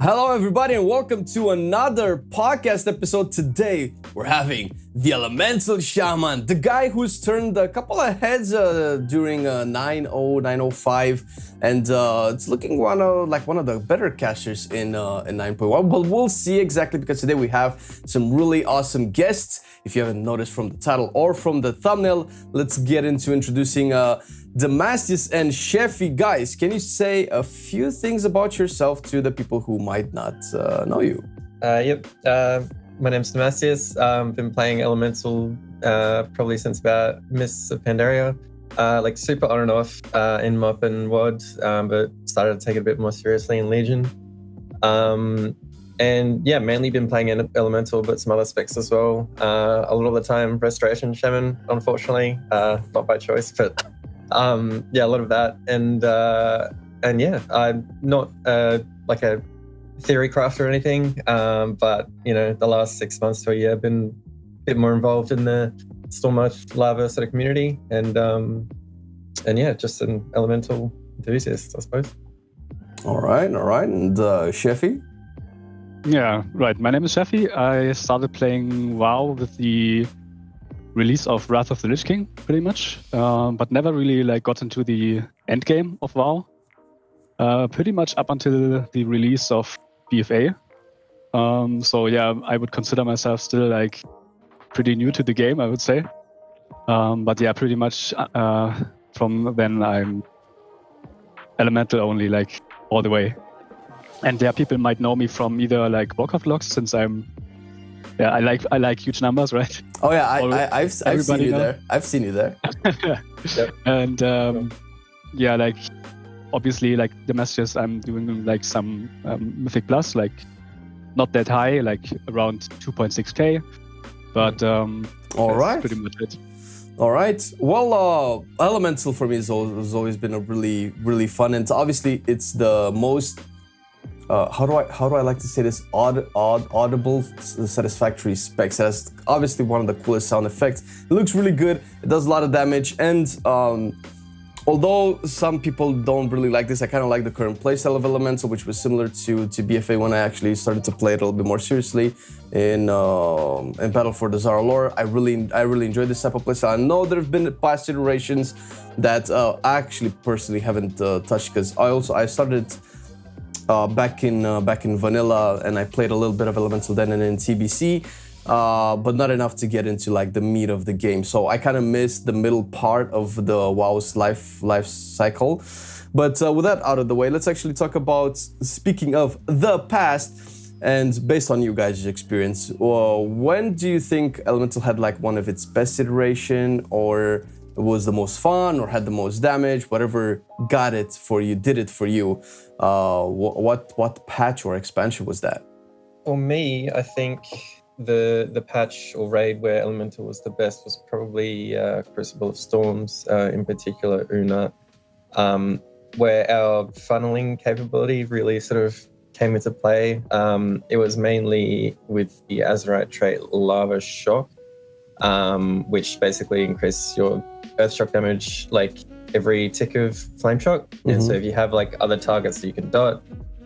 Hello, everybody, and welcome to another podcast episode. Today, we're having the Elemental Shaman, the guy who's turned a couple of heads during 9.0, 9.05, and it's looking one of the better casters in 9.1. But we'll see exactly, because today we have some really awesome guests. If you haven't noticed from the title or from the thumbnail, let's get into introducing Damastius and Sheffy. Guys, can you say a few things about yourself to the people who might not know you? Yep. My name's Damastius. Been playing Elemental probably since about Mists of Pandaria. Like super on and off in MOP and WOD, but started to take it a bit more seriously in Legion. And yeah, mainly been playing Elemental, but some other specs as well. A lot of the time, Restoration Shaman, unfortunately, not by choice, but yeah, a lot of that. And yeah, I'm not like a theory craft or anything, but you know, the last 6 months to a year, I've been a bit more involved in the Stormoth Lava sort of community, and yeah, just an Elemental enthusiast, I suppose. All right, and Sheffy? Yeah, right. My name is Sheffy. I started playing WoW with the release of Wrath of the Lich King, pretty much, but never really got into the end game of WoW. Pretty much up until the release of BFA. So yeah, I would consider myself still pretty new to the game, I would say. But yeah, pretty much from then I'm Elemental only, all the way. And yeah, people might know me from either Warcraft logs, since I like huge numbers, right? Oh yeah, I've seen you there. I've seen you there. Yep. And yeah, obviously Damastius, I'm doing some Mythic Plus, not that high, around 2.6k, but all right, that's pretty much it. All right. Well, Elemental for me has always been a really fun, and obviously it's the most how do I like to say this, audible, satisfactory specs. It has obviously one of the coolest sound effects. It looks really good. It does a lot of damage, and although some people don't really like this, I kind of like the current playstyle of Elemental, which was similar to BFA when I actually started to play it a little bit more seriously in Battle for the Zara lore. I really enjoyed this type of playstyle. I know there have been past iterations that I actually personally haven't touched, because I started back in vanilla, and I played a little bit of Elemental then and in TBC. But not enough to get into the meat of the game. So I kind of missed the middle part of the WoW's life cycle. But with that out of the way, let's actually talk about, speaking of the past, and based on you guys' experience, when do you think Elemental had one of its best iteration, or was the most fun, or had the most damage, whatever got it for you, did it for you? What patch or expansion was that? For me, I think the patch or raid where Elemental was the best was probably Crucible of Storms, in particular Una, where our funneling capability really sort of came into play. It was mainly with the Azerite trait Lava Shock, which basically increases your earth shock damage every tick of flame shock. Mm-hmm. And so if you have other targets that you can dot,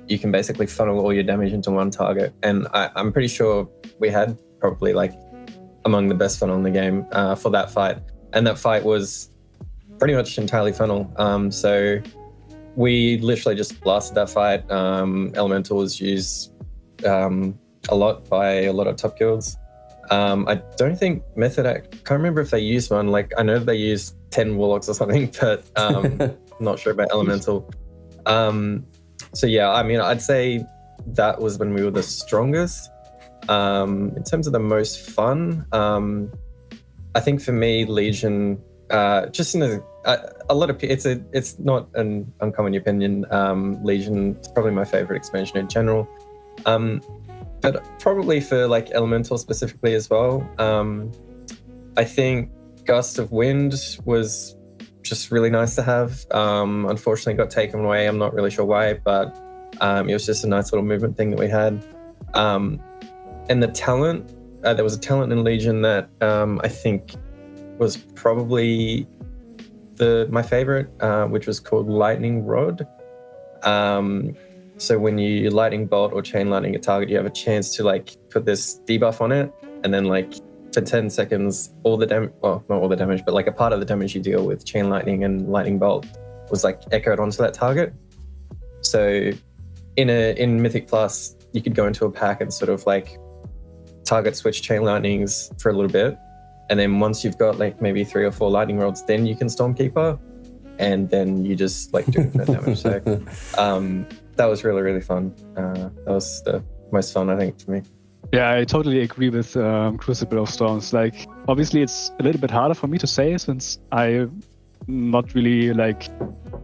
you can basically funnel all your damage into one target. And I'm pretty sure we had probably among the best funnel in the game for that fight. And that fight was pretty much entirely funnel. So we literally just blasted that fight. Elemental was used a lot by a lot of top guilds. I don't think Method Act, can't remember if they used one. I know they used 10 Warlocks or something, but I'm not sure about Elemental. So yeah, I mean, I'd say that was when we were the strongest. In terms of the most fun, I think for me, Legion, just in a lot of it's not an uncommon opinion. Legion is probably my favorite expansion in general, but probably for Elemental specifically as well. I think Gust of Wind was just really nice to have. Unfortunately got taken away. I'm not really sure why, but it was just a nice little movement thing that we had. And the talent, there was a talent in Legion that I think was probably my favorite, which was called Lightning Rod. So when you lightning bolt or chain lightning a target, you have a chance to like put this debuff on it, and then like for 10 seconds, all the damage, well, not all the damage, but like a part of the damage you deal with chain lightning and lightning bolt was like echoed onto that target. So in Mythic Plus, you could go into a pack and sort of like target switch chain lightnings for a little bit, and then once you've got like maybe 3 or 4 lightning rods, then you can Stormkeeper, and then you just like do infinite damage. So that was really, really fun. That was the most fun, I think, for me. Yeah, I totally agree with Crucible of Storms. Like, obviously, it's a little bit harder for me to say since I'm not really like,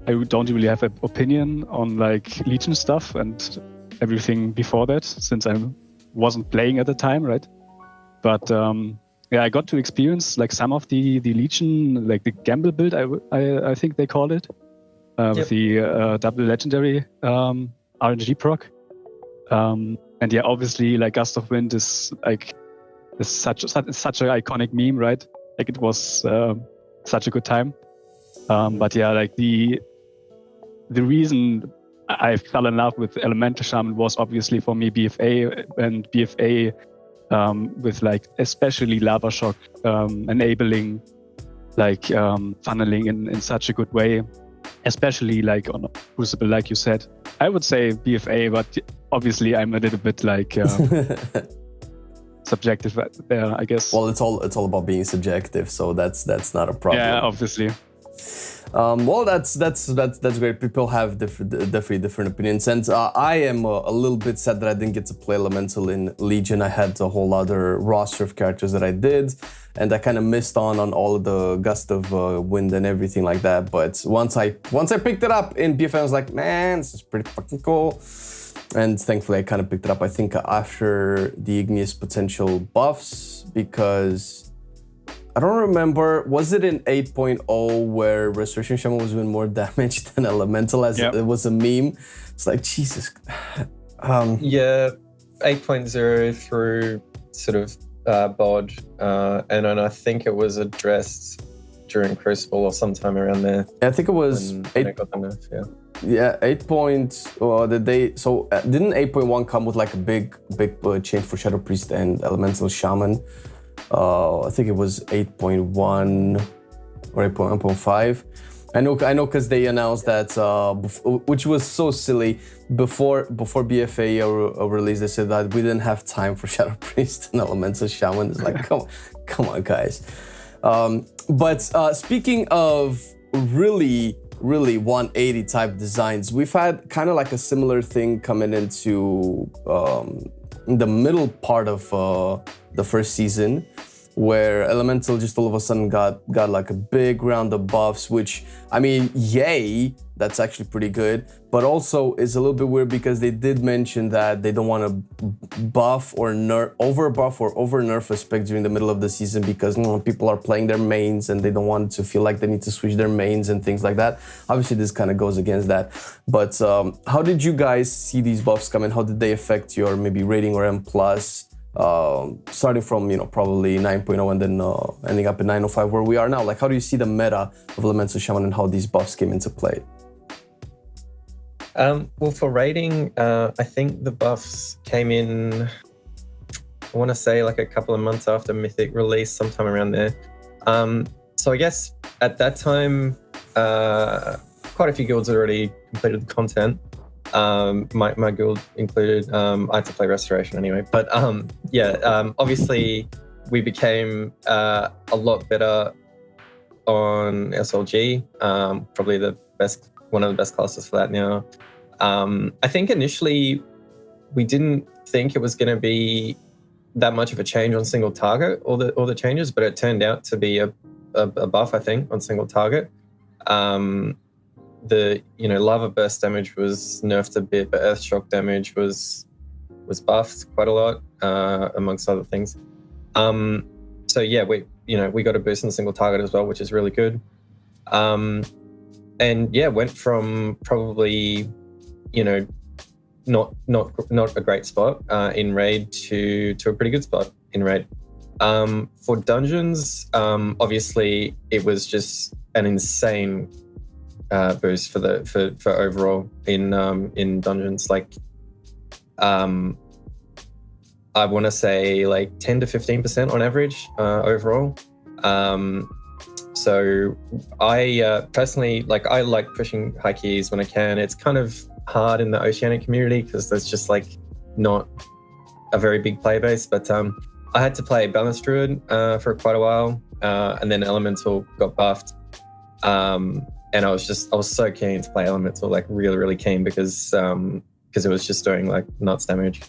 I don't really have an opinion on like Legion stuff and everything before that, since I wasn't playing at the time, right? But yeah, I got to experience like some of the Legion, like the gamble build, I think they called it, with the double legendary RNG proc. And yeah, obviously, like Gust of Wind is such an iconic meme, right? Like it was such a good time. But yeah, like the reason I fell in love with Elemental Shaman was obviously for me BFA, and BFA with like especially Lava Shock enabling like funneling in such a good way, especially like on Crucible, like you said. I would say BFA, but obviously I'm a little bit like subjective there, I guess. Well, it's all about being subjective, so that's not a problem. Yeah, obviously. Well, that's great. People have definitely different opinions, and I am a little bit sad that I didn't get to play Elemental in Legion. I had a whole other roster of characters that I did, and I kind of missed on all of the Gust of Wind and everything like that. But once I picked it up in BFA, I was like, man, this is pretty fucking cool. And thankfully, I kind of picked it up, I think, after the Igneous Potential buffs, because I don't remember, was it in 8.0 where Restoration Shaman was doing more damage than Elemental, as it was a meme? It's like, Jesus. Yeah, 8.0 through sort of BOD, and then I think it was addressed during Crucible or sometime around there. I think it was when it got the nerf, Yeah, 8 points. So didn't 8.1 come with like a big change for Shadow Priest and Elemental Shaman? I think it was 8.1 or 8.1.5. I know, because they announced that, which was so silly. Before BFA release, they said that we didn't have time for Shadow Priest and Elemental Shaman. It's like, come on, guys. But speaking of really 180 type designs, we've had kind of like a similar thing coming into the middle part of the first season, where Elemental just all of a sudden got like a big round of buffs, which, I mean, yay, that's actually pretty good, but also is a little bit weird because they did mention that they don't want to buff or over nerf a spec during the middle of the season because people are playing their mains and they don't want to feel like they need to switch their mains and things like that. Obviously, this kind of goes against that. But how did you guys see these buffs coming? How did they affect your maybe rating or M+? Starting from, probably 9.0 and then ending up at 9.05 where we are now. Like, how do you see the meta of Elemental Shaman and how these buffs came into play? Well, for rating, I think the buffs came in, I want to say like a couple of months after Mythic release, sometime around there. So I guess at that time, quite a few guilds had already completed the content. My guild included, I had to play Restoration anyway, but obviously we became a lot better on SLG, probably one of the best classes for that now. I think initially we didn't think it was going to be that much of a change on single target, all the changes, but it turned out to be a buff, I think, on single target. The lava burst damage was nerfed a bit, but earth shock damage was buffed quite a lot, amongst other things. So yeah, we got a boost in the single target as well, which is really good. And yeah, went from probably not a great spot in raid to a pretty good spot in raid. For dungeons, obviously it was just an insane boost for overall in dungeons. Like, I want to say like 10 to 15% on average overall. So I personally, like, I like pushing high keys when I can. It's kind of hard in the Oceanic community because there's just like not a very big player base. But I had to play Balanced Druid for quite a while, and then Elemental got buffed. And I was so keen to play Elemental, like really keen, because it was just doing like nuts damage.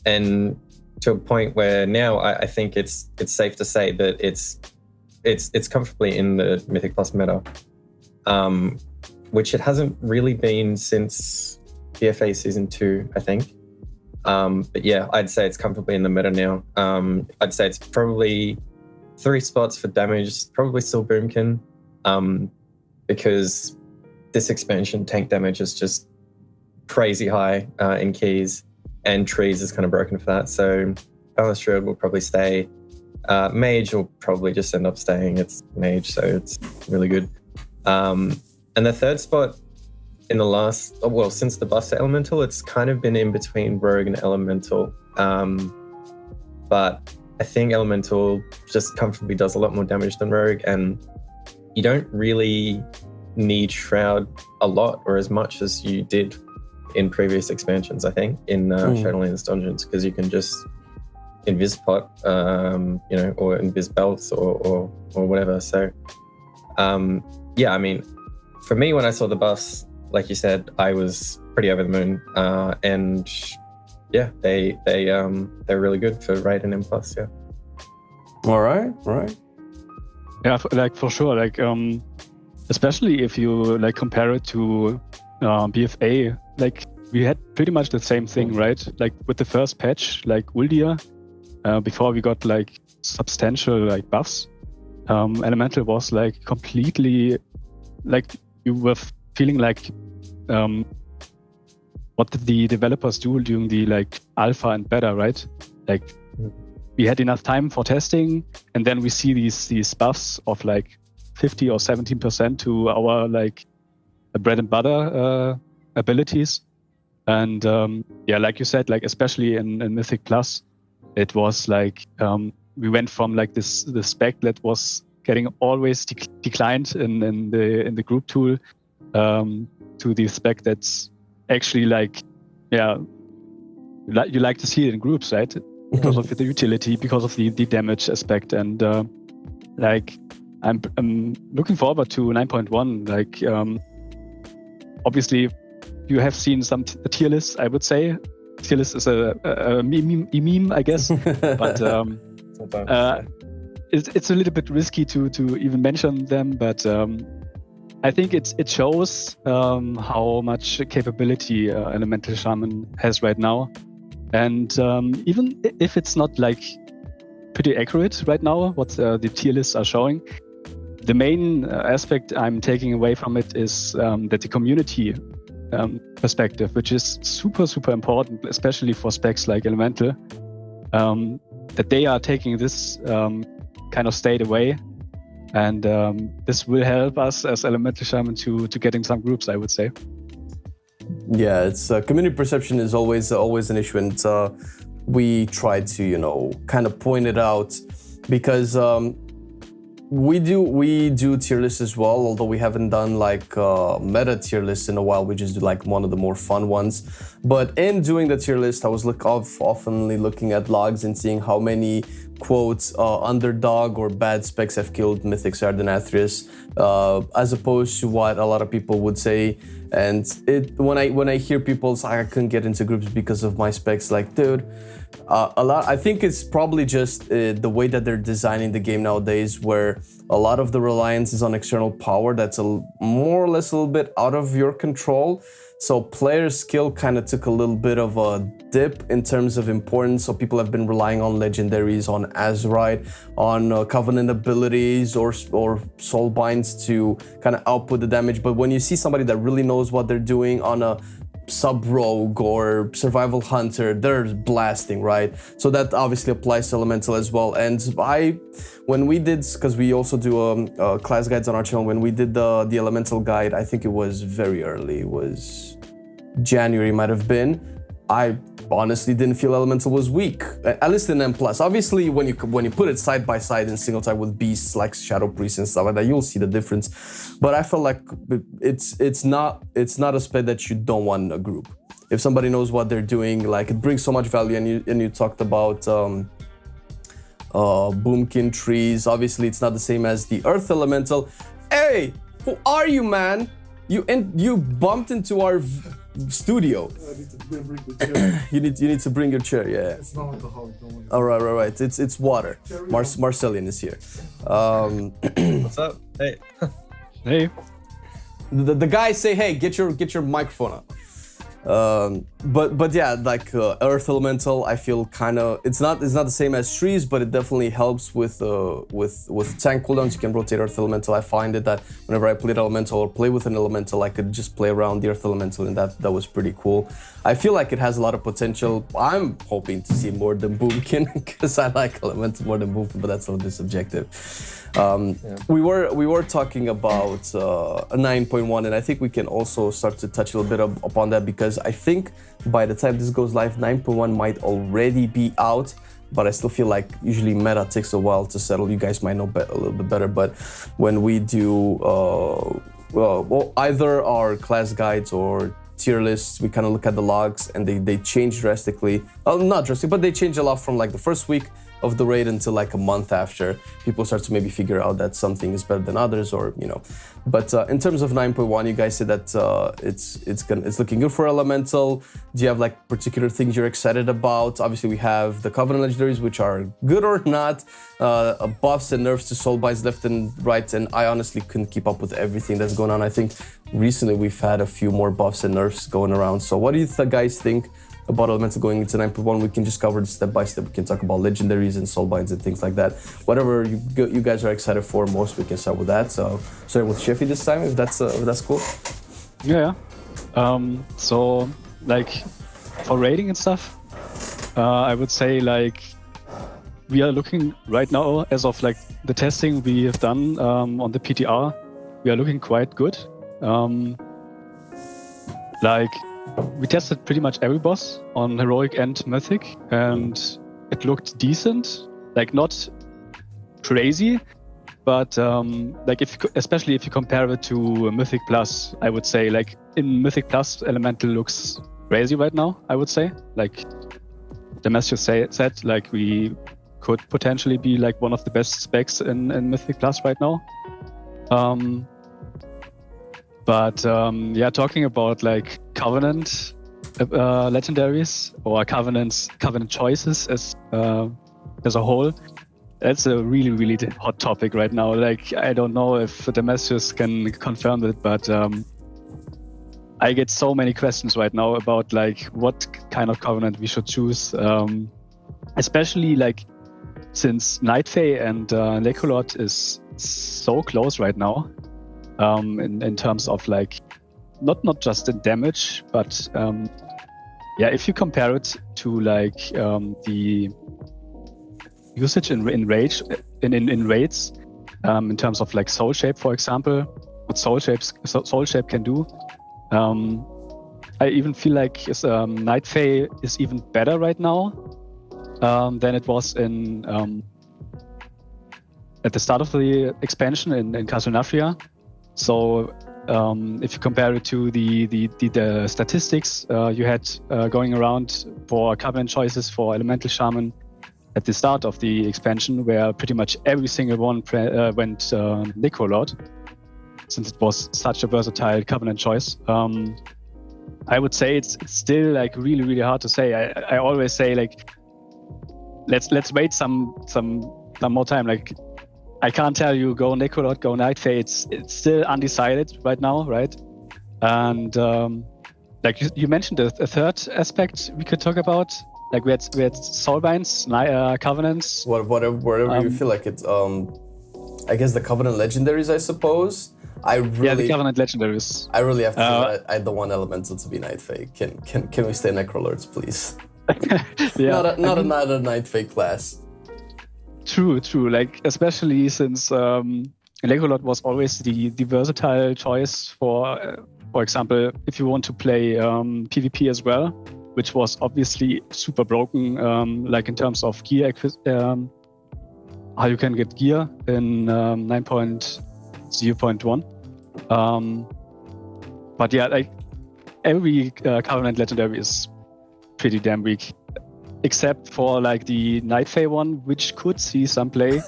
And to a point where now I think it's safe to say that it's comfortably in the Mythic Plus meta, which it hasn't really been since BFA Season 2, I think. But yeah, I'd say it's comfortably in the meta now. I'd say it's probably 3 spots for damage, probably still Boomkin, because this expansion tank damage is just crazy high in keys, and trees is kind of broken for that. So Balanced Druid will probably stay. Mage will probably just end up staying. It's Mage, so it's really good. And the 3rd spot in the since the buffs to Elemental, it's kind of been in between Rogue and Elemental. But I think Elemental just comfortably does a lot more damage than Rogue, and you don't really need Shroud a lot or as much as you did in previous expansions, I think, in Shadowlands dungeons, because you can just invis pot, or invis belts or whatever. So, yeah, I mean, for me, when I saw the buffs, like you said, I was pretty over the moon, and yeah, they're really good for Raid and M+. Yeah. All right. Yeah, like for sure. Like, especially if you like compare it to BFA, like we had pretty much the same thing, right? Like with the first patch, like Uldir, before we got like substantial like buffs, Elemental was like completely, like you were feeling like what did the developers do during the like alpha and beta, right? Like we had enough time for testing, and then we see these buffs of like 50 or 17% to our like bread and butter abilities. And yeah, like you said, like especially in Mythic Plus, it was like we went from like the spec that was getting always declined in the group tool to the spec that's actually like, yeah, you like to see it in groups, right? Because of the utility, because of the damage aspect, and like I'm looking forward to 9.1. Like obviously you have seen some tier lists, I would say. Tier list is a meme, I guess, but it's a little bit risky to even mention them, but I think it shows how much capability Elemental Shaman has right now. And even if it's not like pretty accurate right now, what the tier lists are showing, the main aspect I'm taking away from it is that the community perspective, which is super important, especially for specs like Elemental, that they are taking this kind of state away, and this will help us as Elemental Shaman to get in some groups, I would say. Yeah, it's community perception is always an issue, and we try to kind of point it out, because we do tier lists as well, although we haven't done like meta tier lists in a while. We just do like one of the more fun ones. But in doing the tier list, I was oftenly looking at logs and seeing how many quotes underdog or bad specs have killed Mythic Sardonathrius, as opposed to what a lot of people would say. And when I hear people say I couldn't get into groups because of my specs, like, dude, I think it's probably just the way that they're designing the game nowadays, where a lot of the reliance is on external power that's more or less a little bit out of your control. So player skill kind of took a little bit of a dip in terms of importance. So people have been relying on legendaries, on Azurite, on Covenant abilities or Soulbinds to kind of output the damage. But when you see somebody that really knows what they're doing on a sub-rogue or survival hunter, they're blasting, right? So that obviously applies to elemental as well. And when we did, because we also do class guides on our channel, when we did the elemental guide, I think it was very early, it was January might have been. I honestly didn't feel elemental was weak, at least in M+. Obviously, when you put it side by side in single type with beasts like Shadow Priest and stuff like that, you'll see the difference. But I felt like it's not a spec that you don't want in a group. If somebody knows what they're doing, like it brings so much value. And you talked about boomkin trees. Obviously, it's not the same as the earth elemental. Hey, who are you, man? You bumped into our studio. I need to bring the chair. you need to bring your chair. Yeah. It's not alcoholic, don't worry. All right. It's water. Marcelian is here. What's up? Hey. Hey. The guys say, hey, get your microphone on. But yeah, like earth elemental, I feel kind of it's not the same as trees, but it definitely helps with tank cooldowns. You can rotate earth elemental. I find it that whenever I played elemental or play with an elemental, I could just play around the earth elemental, and that was pretty cool. I feel like it has a lot of potential. I'm hoping to see more than boomkin because I like elemental more than boomkin, but that's a little bit subjective. We were talking about a 9.1, and I think we can also start to touch a little bit upon that, because I think by the time this goes live, 9.1 might already be out, but I still feel like usually meta takes a while to settle. You guys might know a little bit better, but when we do either our class guides or tier lists, we kind of look at the logs, and they change drastically. Not drastically, but they change a lot from like the first week of the raid until like a month after. People start to maybe figure out that something is better than others, or you know. But in terms of 9.1, you guys said that it's looking good for elemental. Do you have like particular things you're excited about? Obviously, we have the Covenant legendaries, which are good or not, buffs and nerfs to soulbinds left and right, and I honestly couldn't keep up with everything that's going on. I think recently we've had a few more buffs and nerfs going around. So what do you guys think about elemental going into 9.1? We can just cover it step by step. We can talk about legendaries and soulbinds and things like that. Whatever you guys are excited for most, we can start with that. So starting with Sheffy this time, if that's cool. Yeah. So like for raiding and stuff, I would say like we are looking right now, as of like the testing we have done on the PTR, we are looking quite good. Like we tested pretty much every boss on heroic and mythic, and it looked decent. Like not crazy, but like especially if you compare it to Mythic Plus, I would say like in Mythic Plus, Elemental looks crazy right now. I would say like Damastius said, like we could potentially be like one of the best specs in Mythic Plus right now. But yeah, talking about like Covenant legendaries or Covenant choices as a whole, that's a really hot topic right now. Like I don't know if Damastius can confirm it, but I get so many questions right now about like what kind of Covenant we should choose, especially like since Night Fae and Lekolot is so close right now. In terms of like not just in damage, but yeah, if you compare it to like the usage in raids, in terms of like soul shape, for example, what soul shape can do, I even feel like Night Fae is even better right now than it was in at the start of the expansion in Castlefria. So if you compare it to the statistics you had going around for Covenant choices for Elemental Shaman at the start of the expansion, where pretty much every single one went Necrolord, since it was such a versatile Covenant choice. I would say it's still like really hard to say. I always say like let's wait some more time. Like I can't tell you go Necrolord, go Night Fae. It's still undecided right now, right? And like you mentioned a third aspect we could talk about. Like we had soulbinds, covenants. Whatever you feel like it. I guess the Covenant legendaries, I suppose. I the really, Covenant legendaries. I really have to say that I don't want Elemental to be Night Fae. Can we stay Necrolords, please? Yeah, Not another Night Fae class. True. Like, especially since Necrolord was always the versatile choice for example, if you want to play PvP as well, which was obviously super broken, like in terms of gear, how you can get gear in 9.0.1. But yeah, like every Covenant legendary is pretty damn weak, except for like the Night Fae one, which could see some play.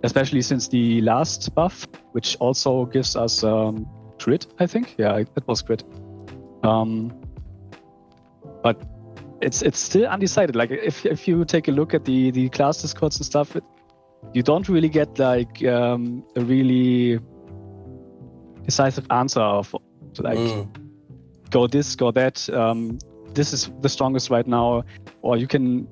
Especially since the last buff, which also gives us crit, I think. Yeah, it was crit. But it's still undecided. Like if you take a look at the class discords and stuff, you don't really get like a really decisive answer of like go this, go that. This is the strongest right now, or you can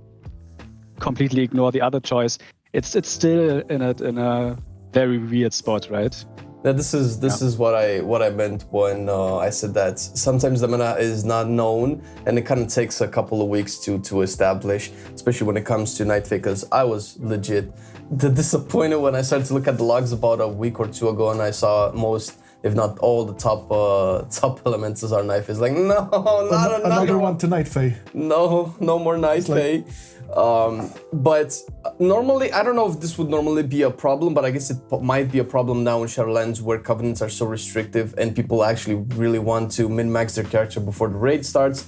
completely ignore the other choice. It's still in a very weird spot, right? Now this is what I meant when I said that sometimes the meta is not known and it kind of takes a couple of weeks to establish, especially when it comes to Night Fae, because I was legit disappointed when I started to look at the logs about a week or two ago and I saw most, if not all, the top elementals are Night Fae. It's like, no, not another one to Night Fae. No more Night Fae. But normally, I don't know if this would normally be a problem, but I guess it might be a problem now in Shadowlands where covenants are so restrictive and people actually really want to min-max their character before the raid starts,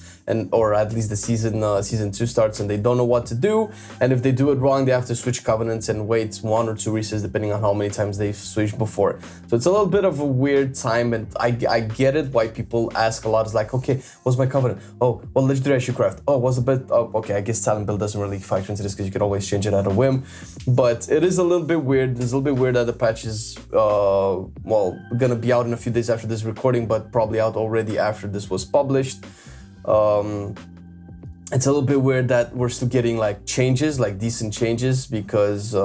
or at least the season 2 starts, and they don't know what to do. And if they do it wrong, they have to switch covenants and wait 1 or 2 resets depending on how many times they've switched before. So it's a little bit of a weird time, and I get it why people ask a lot. It's like, okay, what's my covenant? Oh, what legendary I should craft? Oh, what's the bit? Oh, okay, I guess talent build doesn't really factor into this because you can always change it at a whim. But it is a little bit weird. It's a little bit weird that the patch is gonna be out in a few days after this recording, but probably out already after this was published. It's a little bit weird that we're still getting like changes, like decent changes, because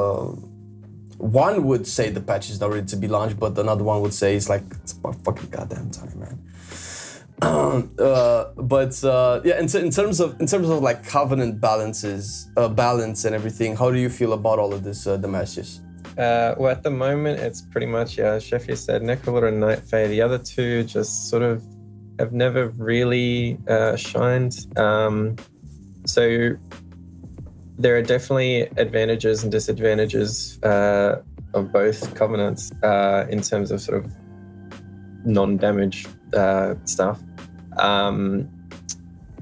one would say the patch is not ready to be launched, but another one would say it's about fucking goddamn time, man. Yeah, in terms of like covenant balance and everything, how do you feel about all of this, Damastius? Well, at the moment, it's pretty much, as Sheffy said, Necrolord and Night Fae. The other two just sort of have never really shined. So there are definitely advantages and disadvantages of both covenants in terms of sort of non-damage stuff.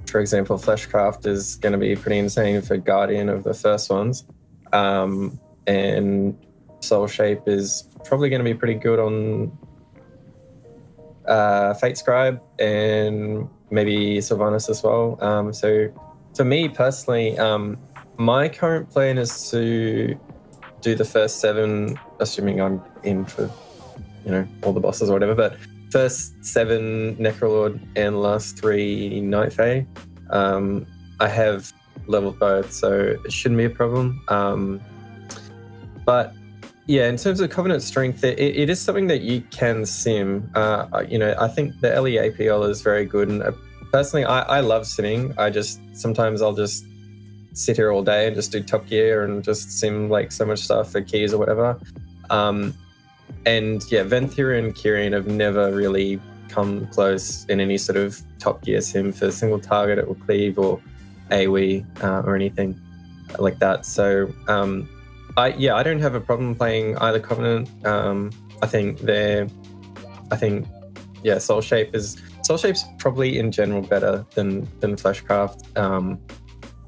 For example, Fleshcraft is going to be pretty insane for Guardian of the first ones, and Soul Shape is probably going to be pretty good on Fate Scribe and maybe Sylvanas as well. So for me personally, my current plan is to do the first 7, assuming I'm in for, all the bosses or whatever, but first 7 Necrolord and last 3 Night Fae. I have leveled both, so it shouldn't be a problem. But yeah, in terms of Covenant strength, it is something that you can sim. I think the LE APL is very good, and personally, I love simming. Sometimes I'll just sit here all day and just do Top Gear and just sim like so much stuff for keys or whatever. And yeah, Venthira and Kyrian have never really come close in any sort of Top Gear sim for single target or cleave or AoE or anything like that. So I don't have a problem playing either Covenant. I think Soul Shape's probably in general better than Fleshcraft.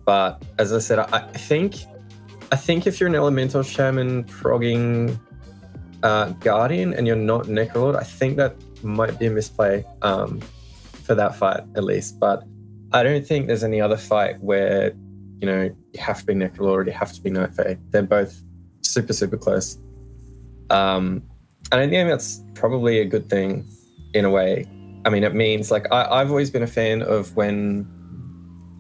But as I said, I think if you're an Elemental Shaman progging Guardian and you're not Necrolord, I think that might be a misplay for that fight at least. But I don't think there's any other fight where you have to be Necrolord or you have to be Night Fae. They're both super, super close. And I think that's probably a good thing in a way. I mean, it means like I've always been a fan of when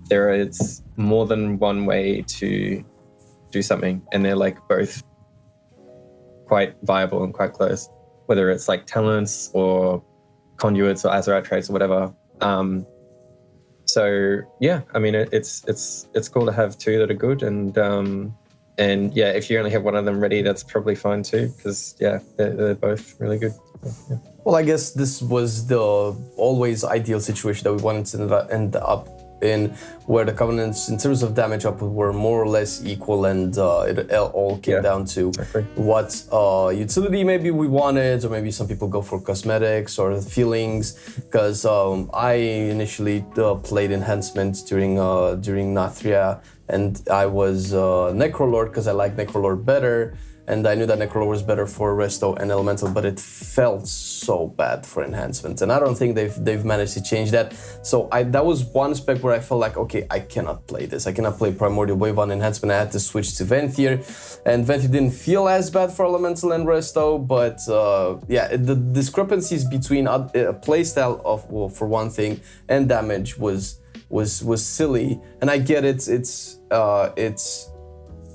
there is more than one way to do something and they're like both quite viable and quite close. whether it's like talents or conduits or Azerite traits or whatever. So yeah, I mean, it's cool to have two that are good, and yeah, if you only have one of them ready, that's probably fine too, because yeah, they're both really good. Yeah. Well, I guess this was the always ideal situation that we wanted to end up in, where the Covenants, in terms of damage output, were more or less equal, and it all came down to what utility maybe we wanted, or maybe some people go for cosmetics or feelings. Because I initially played enhancement during Nathria, and I was Necrolord because I like Necrolord better. And I knew that Necrolord was better for Resto and Elemental, but it felt so bad for enhancement. And I don't think they've managed to change that. So that was one spec where I felt like, okay, I cannot play this. I cannot play Primordial Wave on enhancement. I had to switch to Venthyr. And Venthyr didn't feel as bad for Elemental and Resto, but yeah, the discrepancies between playstyle for one thing and damage was silly. And I get it. It's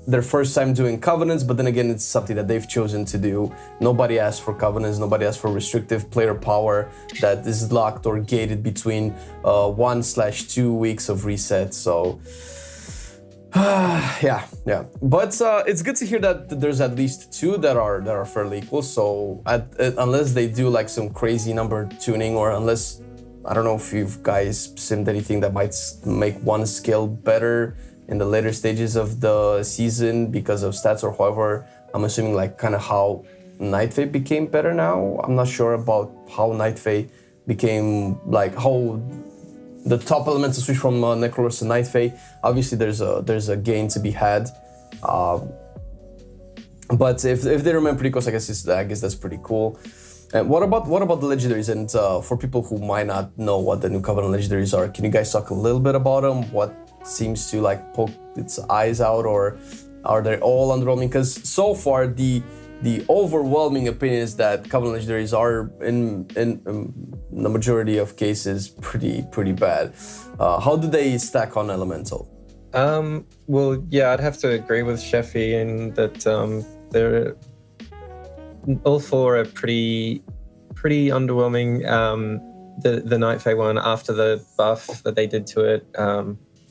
their first time doing Covenants, but then again, it's something that they've chosen to do. Nobody asked for Covenants, nobody asked for restrictive player power that is locked or gated between 1/2 weeks of reset. So yeah. But it's good to hear that there's at least two that are fairly equal. So unless they do like some crazy number tuning, or unless, I don't know if you guys simmed anything that might make one skill better in the later stages of the season because of stats or however, I'm assuming like kind of how Nightfey became better now. I'm not sure about how Nightfey became, like how the top elements switch from Necrolord to Nightfey. Obviously there's a gain to be had. But if they remain pretty close, I guess that's pretty cool. And what about the legendaries? And for people who might not know what the new Covenant legendaries are, can you guys talk a little bit about them? What seems to like poke its eyes out, or are they all underwhelming? Because so far the overwhelming opinion is that Covenant legendaries are in the majority of cases pretty bad. How do they stack on Elemental? Well, yeah, I'd have to agree with Sheffy in that they're all four are pretty underwhelming. The Nightfey one, after the buff that they did to it,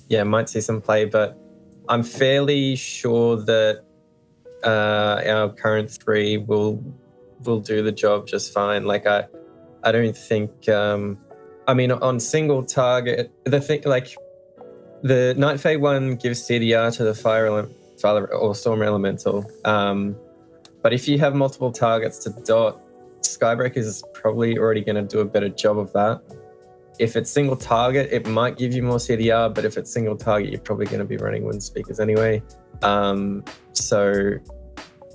yeah, might see some play, but I'm fairly sure that our current three will do the job just fine. Like I don't think, I mean, on single target, the thing, like the Nightfey one gives CDR to the fire or storm elemental, but if you have multiple targets to dot, Skybreaker is probably already going to do a better job of that. If it's single target, it might give you more CDR, but if it's single target, you're probably going to be running Wind Speakers anyway. Yeah,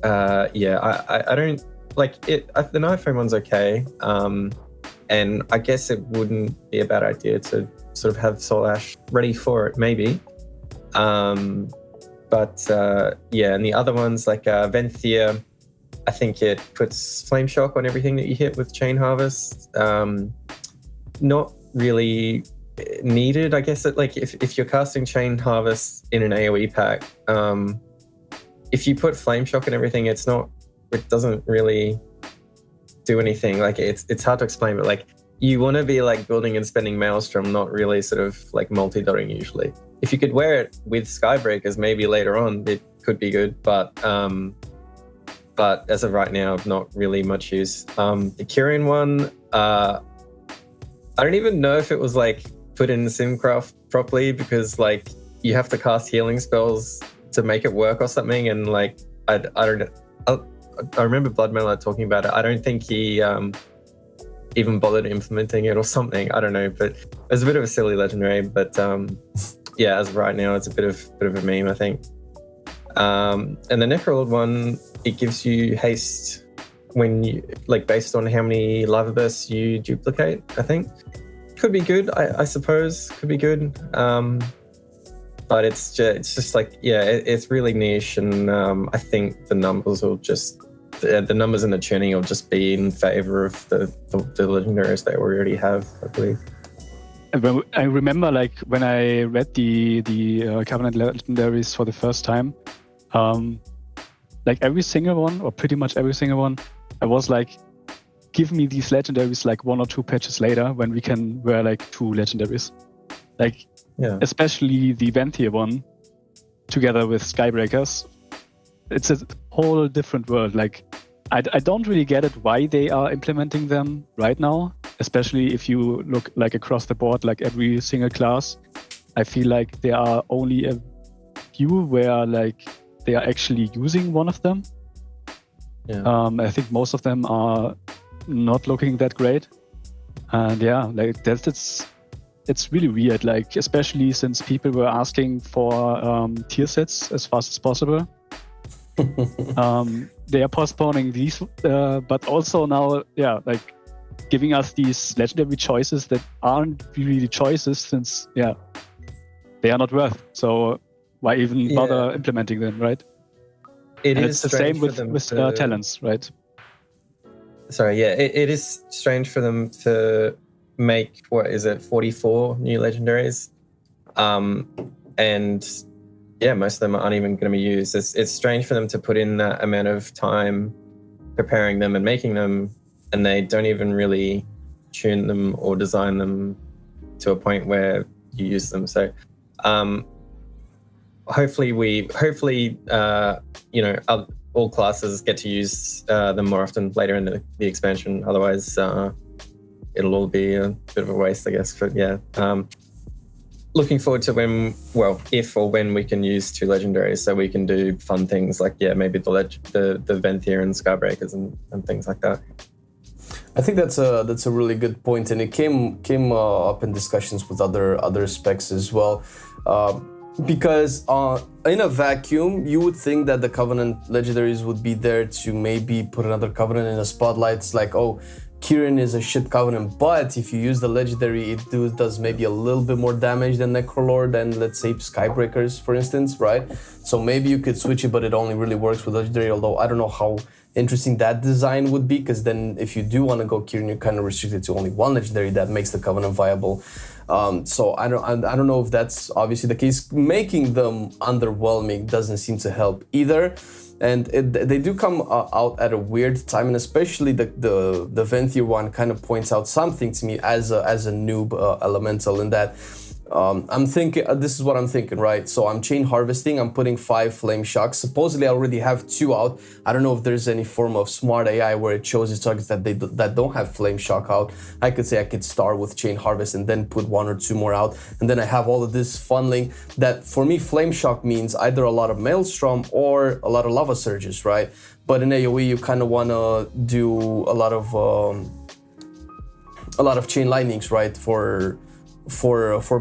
I don't like it. The Nightfey one's okay, and I guess it wouldn't be a bad idea to sort of have Soul Ash ready for it, maybe. But yeah, and the other ones like Venthyr, I think it puts Flame Shock on everything that you hit with Chain Harvest. Not really needed, I guess. Like if you're casting Chain Harvest in an AoE pack, if you put Flame Shock and everything, it doesn't really do anything. Like it's hard to explain, but like you want to be like building and spending Maelstrom, not really sort of like multi-dotting usually. If you could wear it with Skybreakers, maybe later on it could be good, but as of right now, not really much use. The Kyrian one, I don't even know if it was like put in Simcraft properly, because like you have to cast healing spells to make it work or something, and like I remember Blood Mela talking about it. I don't think he even bothered implementing it or something. I don't know, but it was a bit of a silly legendary. But yeah, as of right now, it's a bit of a meme, I think. And the Necrolord one, it gives you haste when you like based on how many lava bursts you duplicate. I think could be good. I suppose could be good. But it's just like, yeah, it's really niche, and I think the numbers will just the numbers and the tuning will just be in favor of the legendaries that we already have, I believe. I remember, like when I read the Covenant legendaries for the first time, like every single one, or pretty much every single one, I was like, give me these legendaries like 1 or 2 patches later when we can wear like 2 legendaries. Like, especially the Venthyr one together with Skybreakers. It's a whole different world. Like, I don't really get it why they are implementing them right now, especially if you look like across the board, like every single class. I feel like there are only a few where like they are actually using one of them. I think most of them are not looking that great. And like it's really weird, like especially since people were asking for tier sets as fast as possible. They are postponing these, but also now, like giving us these legendary choices that aren't really choices, since they are not worth. So why even bother implementing them, right? It's the same with talents, right? Sorry, it is strange for them to make 44 new legendaries, and most of them aren't even going to be used. It's strange for them to put in that amount of time preparing them and making them, and they don't even really tune them or design them to a point where you use them. So hopefully all classes get to use them more often later in the expansion. Otherwise it'll all be a bit of a waste, I guess. But looking forward to if or when we can use 2 legendaries, so we can do fun things like maybe the Venthyr and Skybreakers and things like that. I think that's a really good point, and it came up in discussions with other specs as well. Because in a vacuum, you would think that the Covenant legendaries would be there to maybe put another Covenant in a spotlight. It's like, oh, Kirin is a shit Covenant, but if you use the legendary, it does maybe a little bit more damage than Necrolord and, let's say, Skybreakers, for instance, right? So maybe you could switch it, but it only really works with legendary, although I don't know how interesting that design would be, because then if you do want to go Kirin, you're kind of restricted to only one legendary that makes the Covenant viable. So I don't know if that's obviously the case. Making them underwhelming doesn't seem to help either. And they do come out at a weird time, and especially the Venthyr one kind of points out something to me as a noob elemental, in that I'm thinking, this is what I'm thinking, right? So I'm chain harvesting, I'm putting 5 flame shocks. Supposedly I already have 2 out. I don't know if there's any form of smart AI where it chooses targets that don't have flame shock out. I could say I could start with chain harvest and then put 1 or 2 more out, and then I have all of this funneling. That for me, flame shock means either a lot of maelstrom or a lot of lava surges, right? But in AoE you kind of want to do a lot of chain lightnings, right? For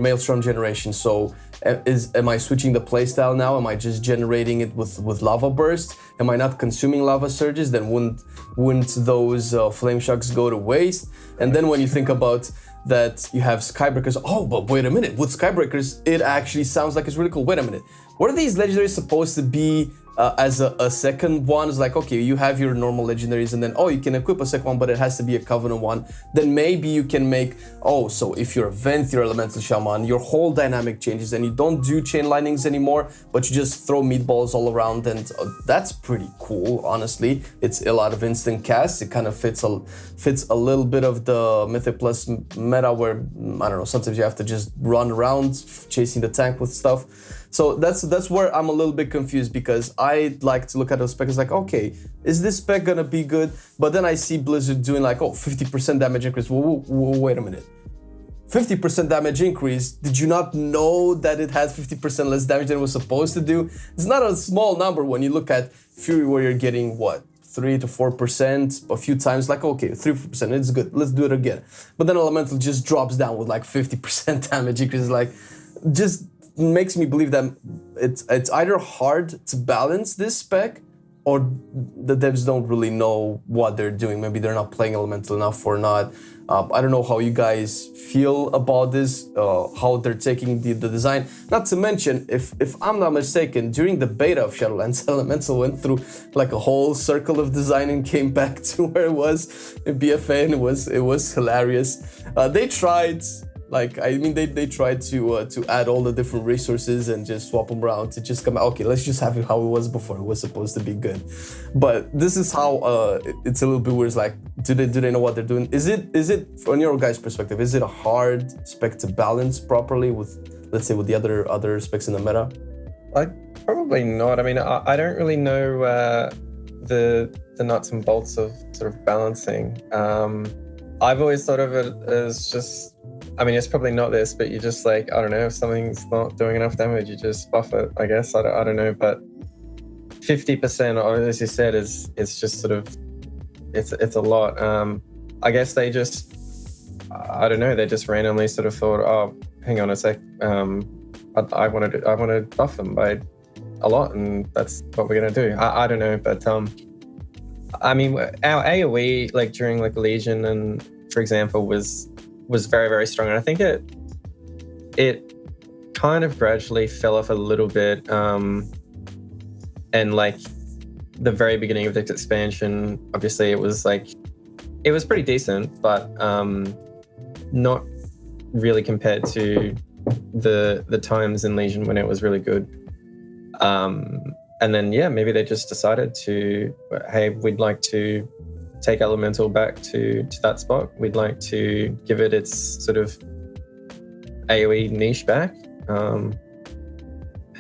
maelstrom generation. So am I switching the playstyle now? Am I just generating it with lava bursts? Am I not consuming lava surges? Then wouldn't those flame shocks go to waste? And then when you think about that, you have Skybreakers. Oh, but wait a minute. With Skybreakers, it actually sounds like it's really cool. Wait a minute. What are these legendaries supposed to be as a second one? Is like, okay, you have your normal legendaries, and then you can equip a second one, but it has to be a Covenant one. Then maybe you can make, so if you're a Venthyr Elemental Shaman, your whole dynamic changes and you don't do chain lightnings anymore, but you just throw meatballs all around, and that's pretty cool, honestly. It's a lot of instant casts. It kind of fits a little bit of the Mythic Plus meta where, I don't know, sometimes you have to just run around chasing the tank with stuff. So that's where I'm a little bit confused, because I like to look at those specs like, okay, is this spec gonna be good? But then I see Blizzard doing like, 50% damage increase. Wait a minute. 50% damage increase? Did you not know that it has 50% less damage than it was supposed to do? It's not a small number when you look at Fury, where you're getting 3 to 4% a few times. Like, okay, 3% it's good, let's do it again. But then Elemental just drops down with like 50% damage increase. Like, just makes me believe that it's either hard to balance this spec, or the devs don't really know what they're doing. Maybe they're not playing Elemental enough or not. I don't know how you guys feel about this, how they're taking the design. Not to mention, if I'm not mistaken, during the beta of Shadowlands, Elemental went through like a whole circle of design and came back to where it was in BFA, and it was hilarious. They tried Like, I mean, they tried to add all the different resources and just swap them around to just come out. Okay, let's just have it how it was before. It was supposed to be good, but this is how it's a little bit weird. It's like, do they know what they're doing? Is it from your guys' perspective? Is it a hard spec to balance properly with, let's say, with the other specs in the meta? Probably not. I mean, I don't really know the nuts and bolts of sort of balancing. I've always thought of it as just, I mean, it's probably not this, but you just like, I don't know, if something's not doing enough damage, you just buff it, I guess. I don't know, but 50%, or as you said, is just sort of, it's a lot. I guess they just, I don't know, they just randomly sort of thought, oh, hang on a sec, I want to buff them by a lot, and that's what we're gonna do. I don't know, but I mean, our AoE like during like Legion and for example was very, very strong, and I think it kind of gradually fell off a little bit. And like the very beginning of this expansion, obviously it was pretty decent, but not really compared to the times in Legion when it was really good. And then, yeah, maybe they just decided to, hey, we'd like to take Elemental back to that spot. We'd like to give it its sort of AoE niche back.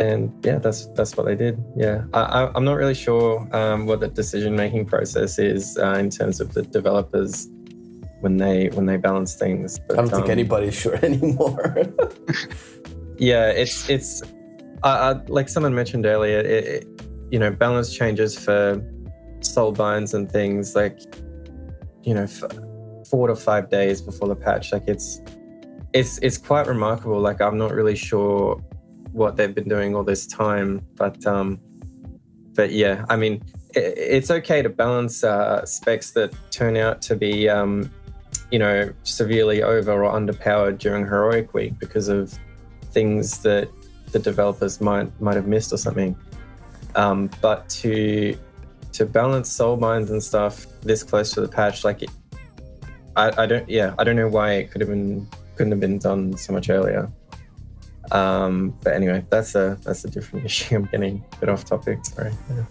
And yeah, that's what they did. Yeah, I'm not really sure what the decision-making process is in terms of the developers when they balance things. But, I don't think anybody's sure anymore. Yeah, it's like someone mentioned earlier, you know, balance changes for soul binds and things like, you know, 4 to 5 days before the patch. Like it's quite remarkable. Like I'm not really sure what they've been doing all this time, but yeah, I mean, it's okay to balance specs that turn out to be, you know, severely over or underpowered during Heroic Week because of things that the developers might have missed or something. But to balance soul binds and stuff this close to the patch, like I don't know why it couldn't have been done so much earlier. But anyway, that's a different issue. I'm getting a bit off topic. Sorry. Yeah.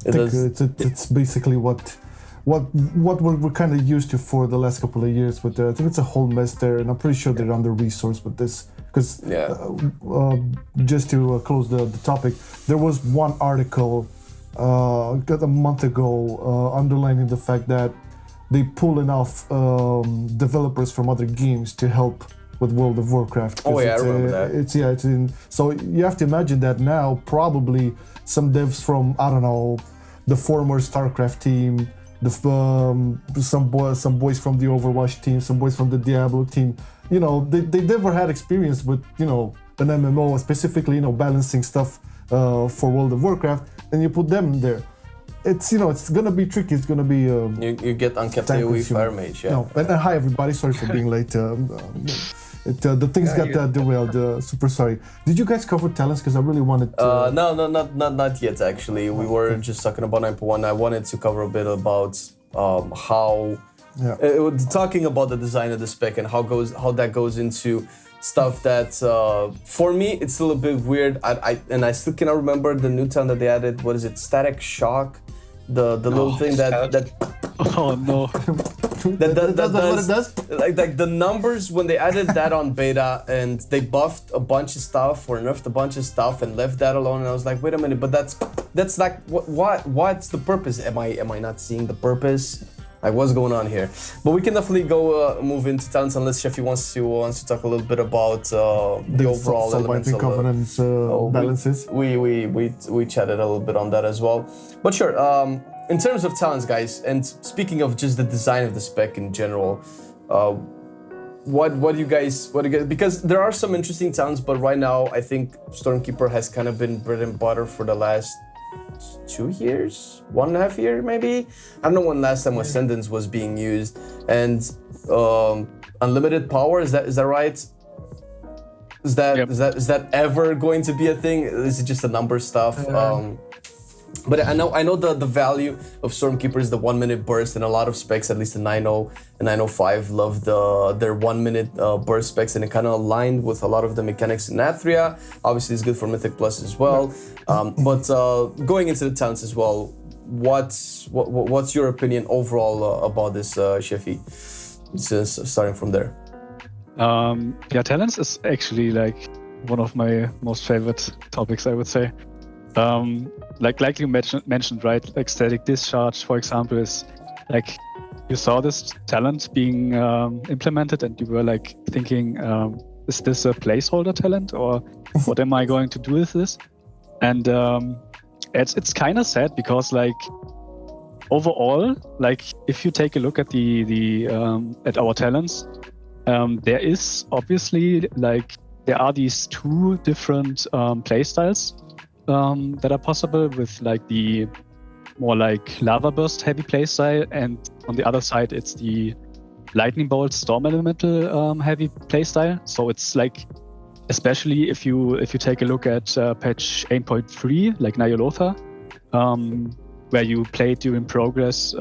It's basically what we're kind of used to for the last couple of years. With I think it's a whole mess there, and I'm pretty sure they're under resourced with this. Because just to close the topic, there was one article a month ago underlining the fact that they pull enough developers from other games to help with World of Warcraft. Oh yeah, I remember that. It's in. So you have to imagine that now probably some devs from, I don't know, the former StarCraft team, some boys from the Overwatch team, some boys from the Diablo team. You know, they never had experience with, you know, an MMO, specifically, you know, balancing stuff for World of Warcraft, and you put them in there. It's, you know, it's gonna be tricky. It's gonna be you get unkept AoE Fire Mage. Yeah. No, and hi everybody. Sorry for being late. The things got derailed. Super sorry. Did you guys cover talents? Because I really wanted to. No, not yet. Actually, we were just talking about 9.1. I wanted to cover a bit about how. Yeah. Talking about the design of the spec and how that goes into stuff that for me it's a little bit weird. I still cannot remember the new talent that they added. What is it? Static Shock, the little thing that. Oh no. That's what it does. Like the numbers when they added that on beta and they buffed a bunch of stuff or nerfed a bunch of stuff and left that alone, and I was like, wait a minute, but that's like what's the purpose? Am I not seeing the purpose? Like, what's going on here? But we can definitely go move into talents unless Sheffy wants to talk a little bit about the overall elements of governance balances. We chatted a little bit on that as well. But sure, in terms of talents, guys, and speaking of just the design of the spec in general, what do you guys because there are some interesting talents, but right now I think Stormkeeper has kind of been bread and butter for the last 2 years, 1.5 years maybe. I don't know when last time Ascendance was being used, and unlimited power, is that right? Is that ever going to be a thing? Is it just a number stuff? But I know the value of Stormkeeper is the 1 minute burst, and a lot of specs, at least the 9.0 and 9.05, love their 1 minute burst specs, and it kind of aligned with a lot of the mechanics in Athria. Obviously, it's good for Mythic Plus as well. But going into the talents as well, what's your opinion overall about this, Sheffy? Since starting from there. Talents is actually like one of my most favorite topics, I would say. Like you mentioned, right? Like static discharge, for example, is like you saw this talent being implemented, and you were like thinking, is this a placeholder talent, or what am I going to do with this? And it's kind of sad because like overall, like if you take a look at the at our talents, there is obviously like there are these two different playstyles that are possible, with like the more like lava burst heavy playstyle, and on the other side it's the lightning bolt storm elemental heavy playstyle. So it's like, especially if you take a look at patch 8.3, like Nyalotha, where you played during progress,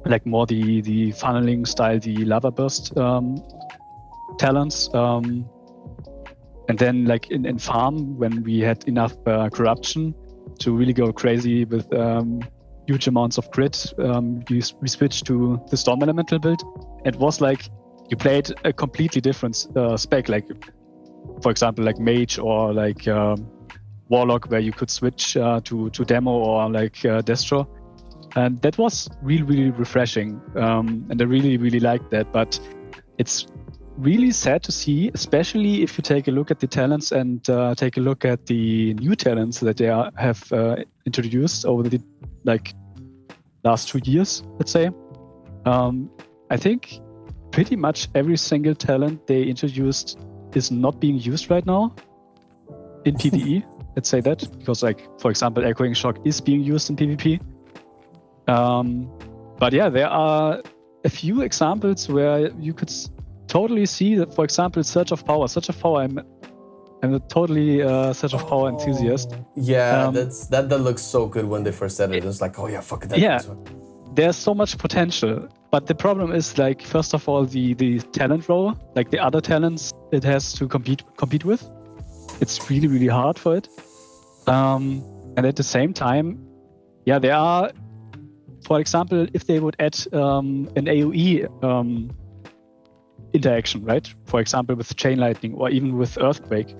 like more the funneling style, the lava burst talents. And then like in farm, when we had enough corruption to really go crazy with huge amounts of crit, we switched to the storm elemental build. It was like you played a completely different spec, like for example like mage or like warlock, where you could switch to demo or like destro, and that was really refreshing, and I really liked that. But it's really sad to see, especially if you take a look at the talents and take a look at the new talents that they have introduced over the like last 2 years, let's say. I think pretty much every single talent they introduced is not being used right now in PvE. Let's say that, because like for example Echoing Shock is being used in PvP. But yeah, there are a few examples where you could totally see that, for example, Surge of Power. I'm a totally Surge of Power enthusiast. Yeah, that looks so good when they first said it. It's like, oh yeah, fuck that. Yeah, there's so much potential. But the problem is, like, first of all, the talent row, like the other talents it has to compete with. It's really hard for it. And at the same time, yeah, there are, for example, if they would add an AoE interaction, right? For example, with Chain Lightning or even with Earthquake,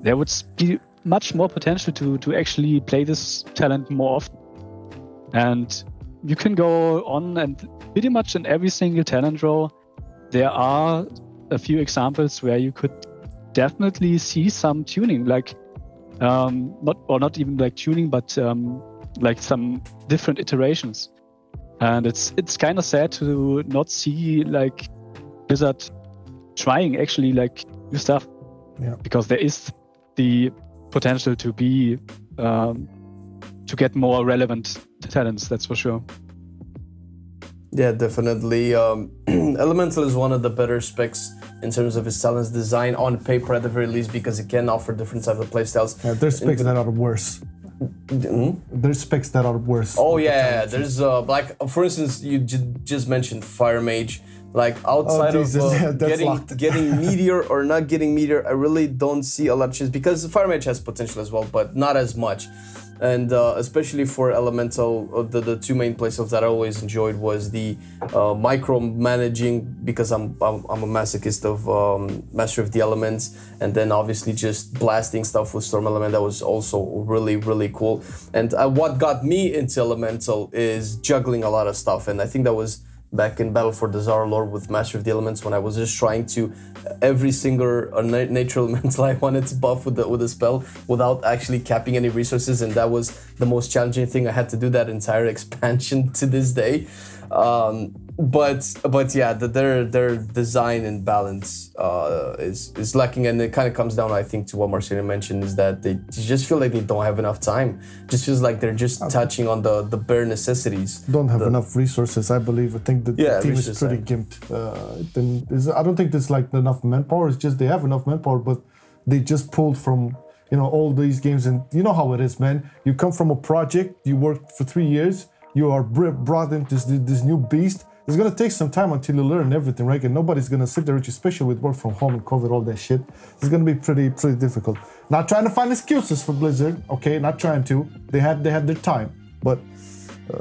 there would be much more potential to actually play this talent more often. And you can go on, and pretty much in every single talent row, there are a few examples where you could definitely see some tuning, like not even like tuning, but like some different iterations. And it's kind of sad to not see like Blizzard trying actually like new stuff, because there is the potential to be to get more relevant talents, that's for sure. Yeah, definitely. Elemental is one of the better specs in terms of its talents design on paper at the very least, because it can offer different types of playstyles. Yeah, there's specs that are worse. There's specs that are worse. Oh yeah, there's like for instance, you just mentioned Fire Mage. Like outside of getting Meteor or not getting Meteor, I really don't see a lot of chance, because Fire Mage has potential as well, but not as much. And especially for Elemental, the two main playstyles that I always enjoyed was the micromanaging, because I'm a masochist of Master of the Elements, and then obviously just blasting stuff with Storm Element. That was also really cool. And what got me into Elemental is juggling a lot of stuff, and I think that was back in Battle for the Zarlord with Master of the Elements, when I was just trying to every single nature elemental I wanted to buff with a spell without actually capping any resources, and that was the most challenging thing. I had to do that entire expansion to this day. But yeah, their design and balance is lacking, and it kind of comes down, I think, to what Marcelian mentioned, is that they just feel like they don't have enough time. Just feels like they're just touching on the bare necessities. Don't have enough resources, I believe. I think the team is pretty gimped. I don't think there's like enough manpower. It's just they have enough manpower, but they just pulled from all these games, and you know how it is, man. You come from a project, you work for 3 years, you are brought into this new beast. It's gonna take some time until you learn everything, right? And nobody's gonna sit there with you, especially with work from home and COVID, all that shit. It's gonna be pretty difficult. Not trying to find excuses for Blizzard, okay? Not trying to. They had their time, but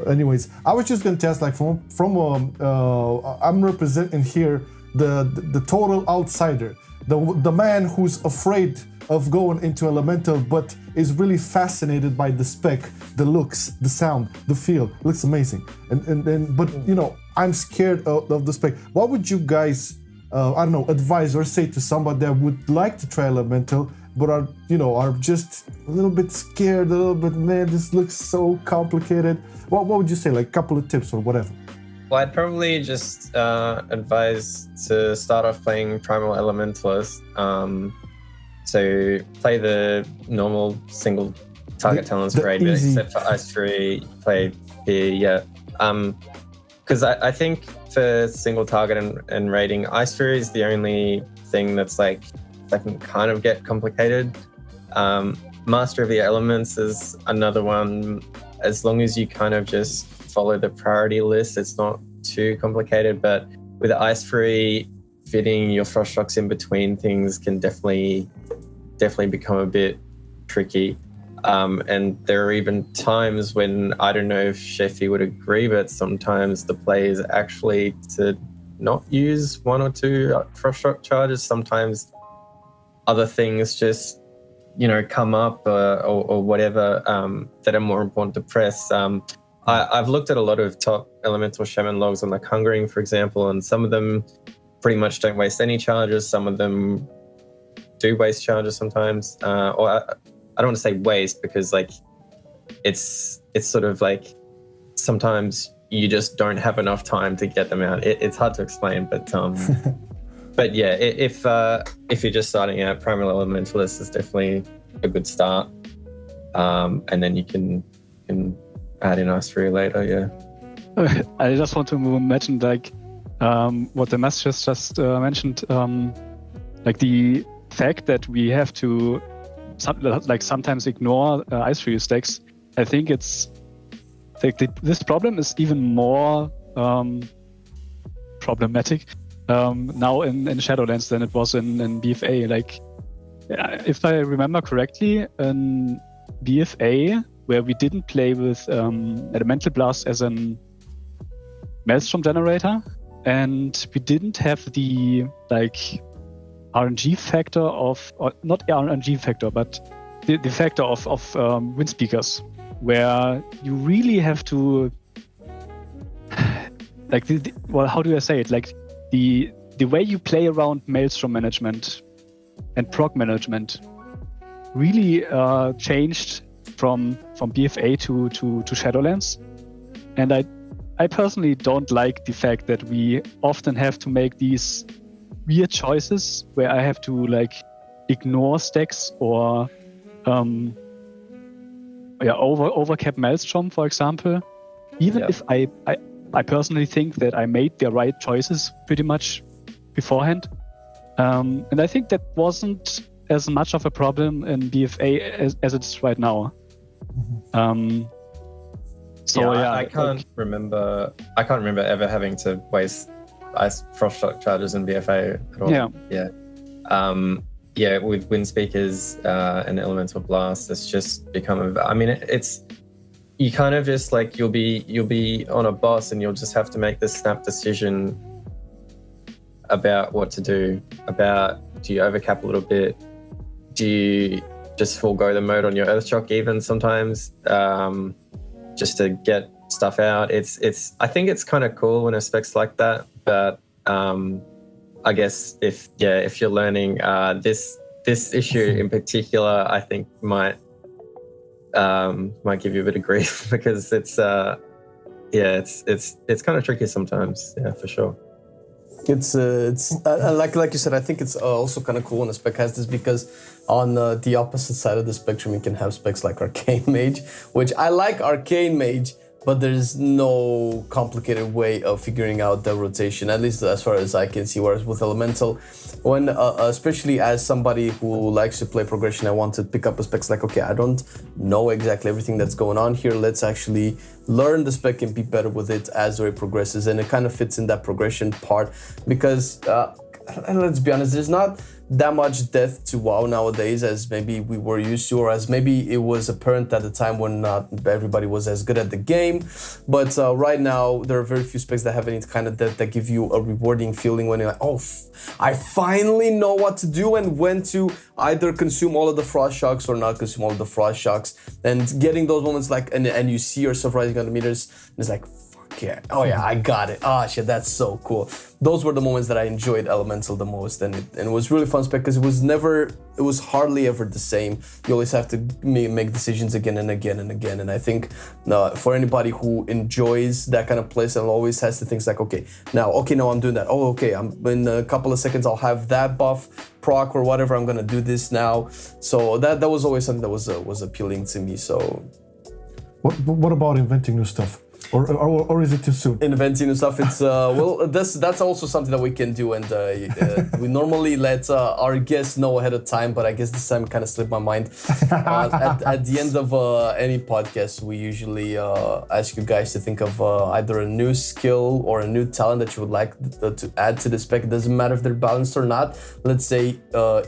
anyways, I was just gonna test, like, I'm representing here the total outsider, the man who's afraid of going into Elemental, but is really fascinated by the spec, the looks, the sound, the feel. It looks amazing. But I'm scared of the spec. What would you guys, advise or say to somebody that would like to try Elemental, but are just a little bit scared, a little bit, man, this looks so complicated? What would you say, like a couple of tips or whatever? Well, I'd probably just advise to start off playing Primal Elementalist. So play the normal single target talents grade, except for Ice Fury, play here, yeah. Because I think for single target and raiding, Ice Fury is the only thing that's like that can kind of get complicated. Master of the Elements is another one. As long as you kind of just follow the priority list, it's not too complicated. But with Ice Fury, fitting your Frost Shocks in between things can definitely become a bit tricky. And there are even times when, I don't know if Sheffy would agree, but sometimes the play is actually to not use 1 or 2 Frost Shock charges. Sometimes other things just, come up or whatever that are more important to press. I've looked at a lot of top Elemental Shaman logs on like Hungering, for example, and some of them pretty much don't waste any charges. Some of them do waste charges sometimes. Or I don't want to say waste, because like it's sort of like sometimes you just don't have enough time to get them out. It's hard to explain, but but yeah, if you're just starting out, Primal Elementalist is definitely a good start. And then you can add in Ice Fury later, yeah. I just want to mention, like, what Damastius just mentioned, like the fact that we have to sometimes ignore Ice Fury stacks. I think it's like this problem is even more problematic now in Shadowlands than it was in BFA. Like, if I remember correctly, in BFA, where we didn't play with Elemental Blast as an Maelstrom generator, and we didn't have the RNG factor of, or not RNG factor, but the factor of wind speakers, where you really have to, like, how do I say it? Like the way you play around Maelstrom management and proc management really changed from BFA to Shadowlands, and I personally don't like the fact that we often have to make these weird choices where I have to like ignore stacks or overcap Maelstrom, for example, even if I personally think that I made the right choices pretty much beforehand. And I think that wasn't as much of a problem in BFA as it is right now. I can't remember ever having to waste Ice Frost Shock charges in BFA at all. With wind speakers and elemental blast, it's just become it's you kind of just like you'll be on a boss and you'll just have to make this snap decision about what to do. Do you overcap a little bit? Do you just forego the mode on your Earthshock even sometimes, just to get stuff out? I think it's kind of cool when it specs like that, but I guess if you're learning this issue in particular, I think might give you a bit of grief because it's kind of tricky sometimes. Yeah, for sure. It's like you said, I think it's also kind of cool when a spec has this, because on the opposite side of the spectrum, you can have specs like Arcane Mage, which I like Arcane Mage, but there's no complicated way of figuring out the rotation, at least as far as I can see. Whereas with Elemental, when especially as somebody who likes to play progression, I want to pick up aspects like, okay, I don't know exactly everything that's going on here. Let's actually learn the spec and be better with it as the way it progresses. And it kind of fits in that progression part because, and let's be honest, there's not that much depth to WoW nowadays as maybe we were used to, or as maybe it was apparent at the time when not everybody was as good at the game. But right now, there are very few specs that have any kind of depth that give you a rewarding feeling when you're like, oh, I finally know what to do and when to either consume all of the frost shocks or not consume all of the frost shocks. And getting those moments like, and you see yourself rising on the meters, and it's like, yeah, oh yeah, I got it. Ah, shit, that's so cool. Those were the moments that I enjoyed Elemental the most, and it was really fun spec because it was hardly ever the same. You always have to make decisions again and again and again. And I think for anybody who enjoys that kind of place and always has to think like, okay, now I'm doing that. Oh, okay, I'm in a couple of seconds I'll have that buff proc or whatever. I'm gonna do this now. So that was always something that was appealing to me. So, what about inventing new stuff? Or is it too soon? Inventing new stuff, it's well, that's also something that we can do, and we normally let our guests know ahead of time, but I guess this time it kind of slipped my mind. At the end of any podcast, we usually ask you guys to think of either a new skill or a new talent that you would like to add to the spec. It doesn't matter if they're balanced or not. Let's say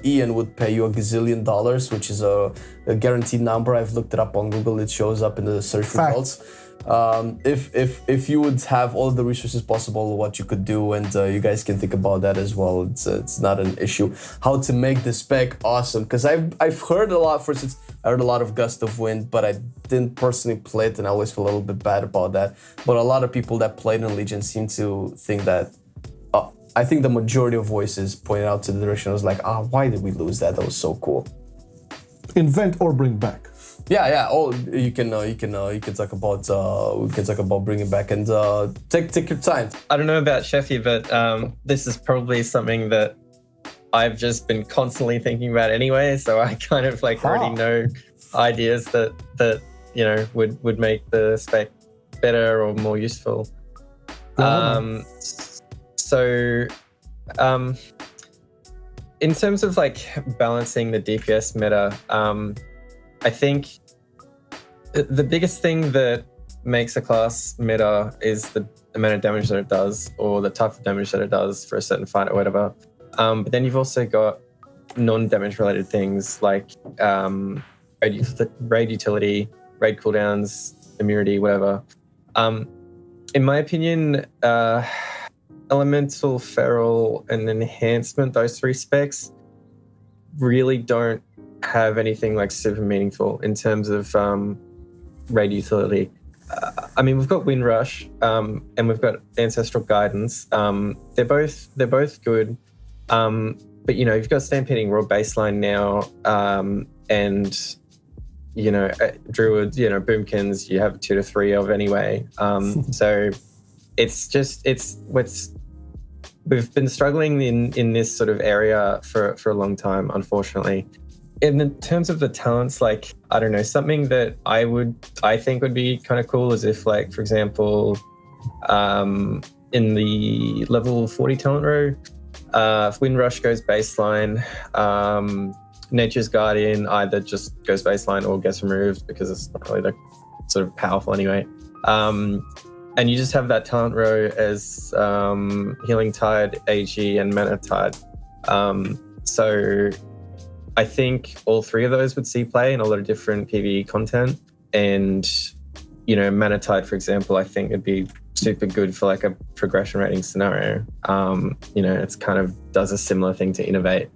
Ian would pay you $1 gazillion, which is a guaranteed number. I've looked it up on Google. It shows up in the search results. If you would have all the resources possible, what you could do, and you guys can think about that as well. It's not an issue. How to make the spec awesome, because I've heard a lot. For instance, I heard a lot of Gust of Wind, but I didn't personally play it, and I always feel a little bit bad about that. But a lot of people that played in Legion seem to think that. I think the majority of voices pointed out to the direction. I was like, why did we lose that? That was so cool. Invent or bring back. Yeah. Oh, you can talk about we can talk about bringing back and take your time. I don't know about Sheffy, but this is probably something that I've just been constantly thinking about anyway. So I kind of already know ideas that would make the spec better or more useful. In terms of balancing the DPS meta, I think the biggest thing that makes a class meta is the amount of damage that it does, or the type of damage that it does for a certain fight or whatever. But then you've also got non-damage related things like raid utility, raid cooldowns, immunity, whatever. In my opinion, Elemental, Feral, and Enhancement, those three specs really don't have anything super meaningful in terms of raid utility. I mean, we've got Windrush and we've got Ancestral Guidance. They're both good, but you've got Stampeding Raw baseline now, and Druid, Boomkins you have 2 to 3 of anyway. So we've been struggling in this sort of area for a long time, unfortunately. In terms of the talents, I don't know, something that I think would be kind of cool is if, for example, in the level 40 talent row, if Windrush goes baseline, Nature's Guardian either just goes baseline or gets removed because it's not really sort of powerful anyway. And you just have that talent row as Healing Tide, AG, and Mana Tide. So I think all three of those would see play in a lot of different PvE content. And, Mana Tide, for example, I think would be super good for a progression rating scenario. It's kind of does a similar thing to Innovate.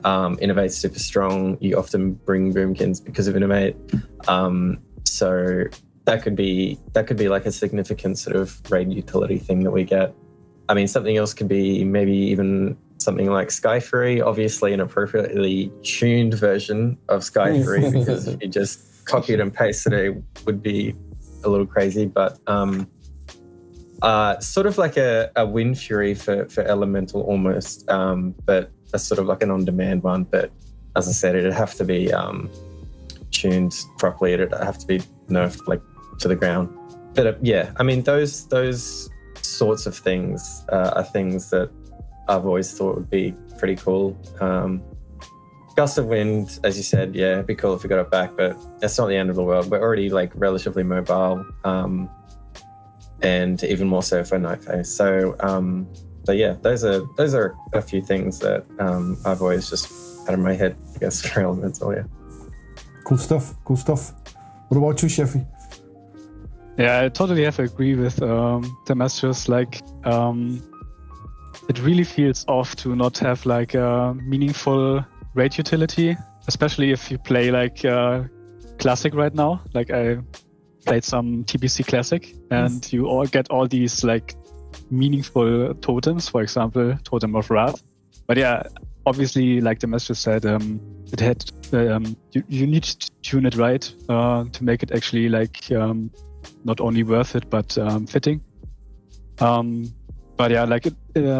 Innovate's super strong. You often bring Boomkins because of Innovate. So that could be a significant sort of raid utility thing that we get. I mean, something else could be maybe even something like Sky Fury, obviously an appropriately tuned version of Sky Fury, because if you just copied and pasted it would be a little crazy. But sort of like a Wind Fury for Elemental almost, but a sort of an on-demand one. But as I said, it'd have to be tuned properly. It'd have to be nerfed to the ground. But yeah, I mean, those sorts of things are things that I've always thought would be pretty cool. Gust of wind, as you said, yeah, it'd be cool if we got it back, but that's not the end of the world. We're already like relatively mobile, and even more so for night phase. So yeah, those are a few things that I've always just had in my head, I guess, for Elemental. Yeah. Cool stuff. What about you, Sheffy? Yeah, I totally have to agree with Damastius. Like, it really feels off to not have like a meaningful raid utility, especially if you play like Classic right now. Like I played some TBC Classic, and you all get all these like meaningful totems, for example, Totem of Wrath. But yeah, obviously, like Damastius said, it had you need to tune it right to make it actually like not only worth it but fitting. But yeah, like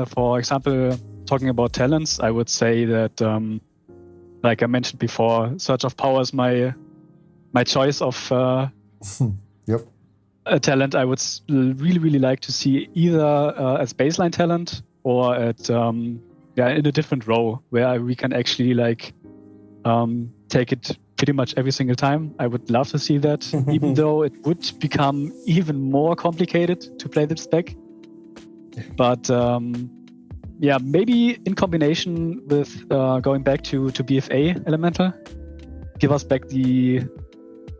for example, talking about talents, I would say that like I mentioned before, Surge of Power is my choice of Yep. a talent I would really like to see either as baseline talent or at in a different row where we can actually like take it pretty much every single time. I would love to see that, even though it would become even more complicated to play this deck. But yeah, maybe in combination with going back to BFA Elemental, give us back the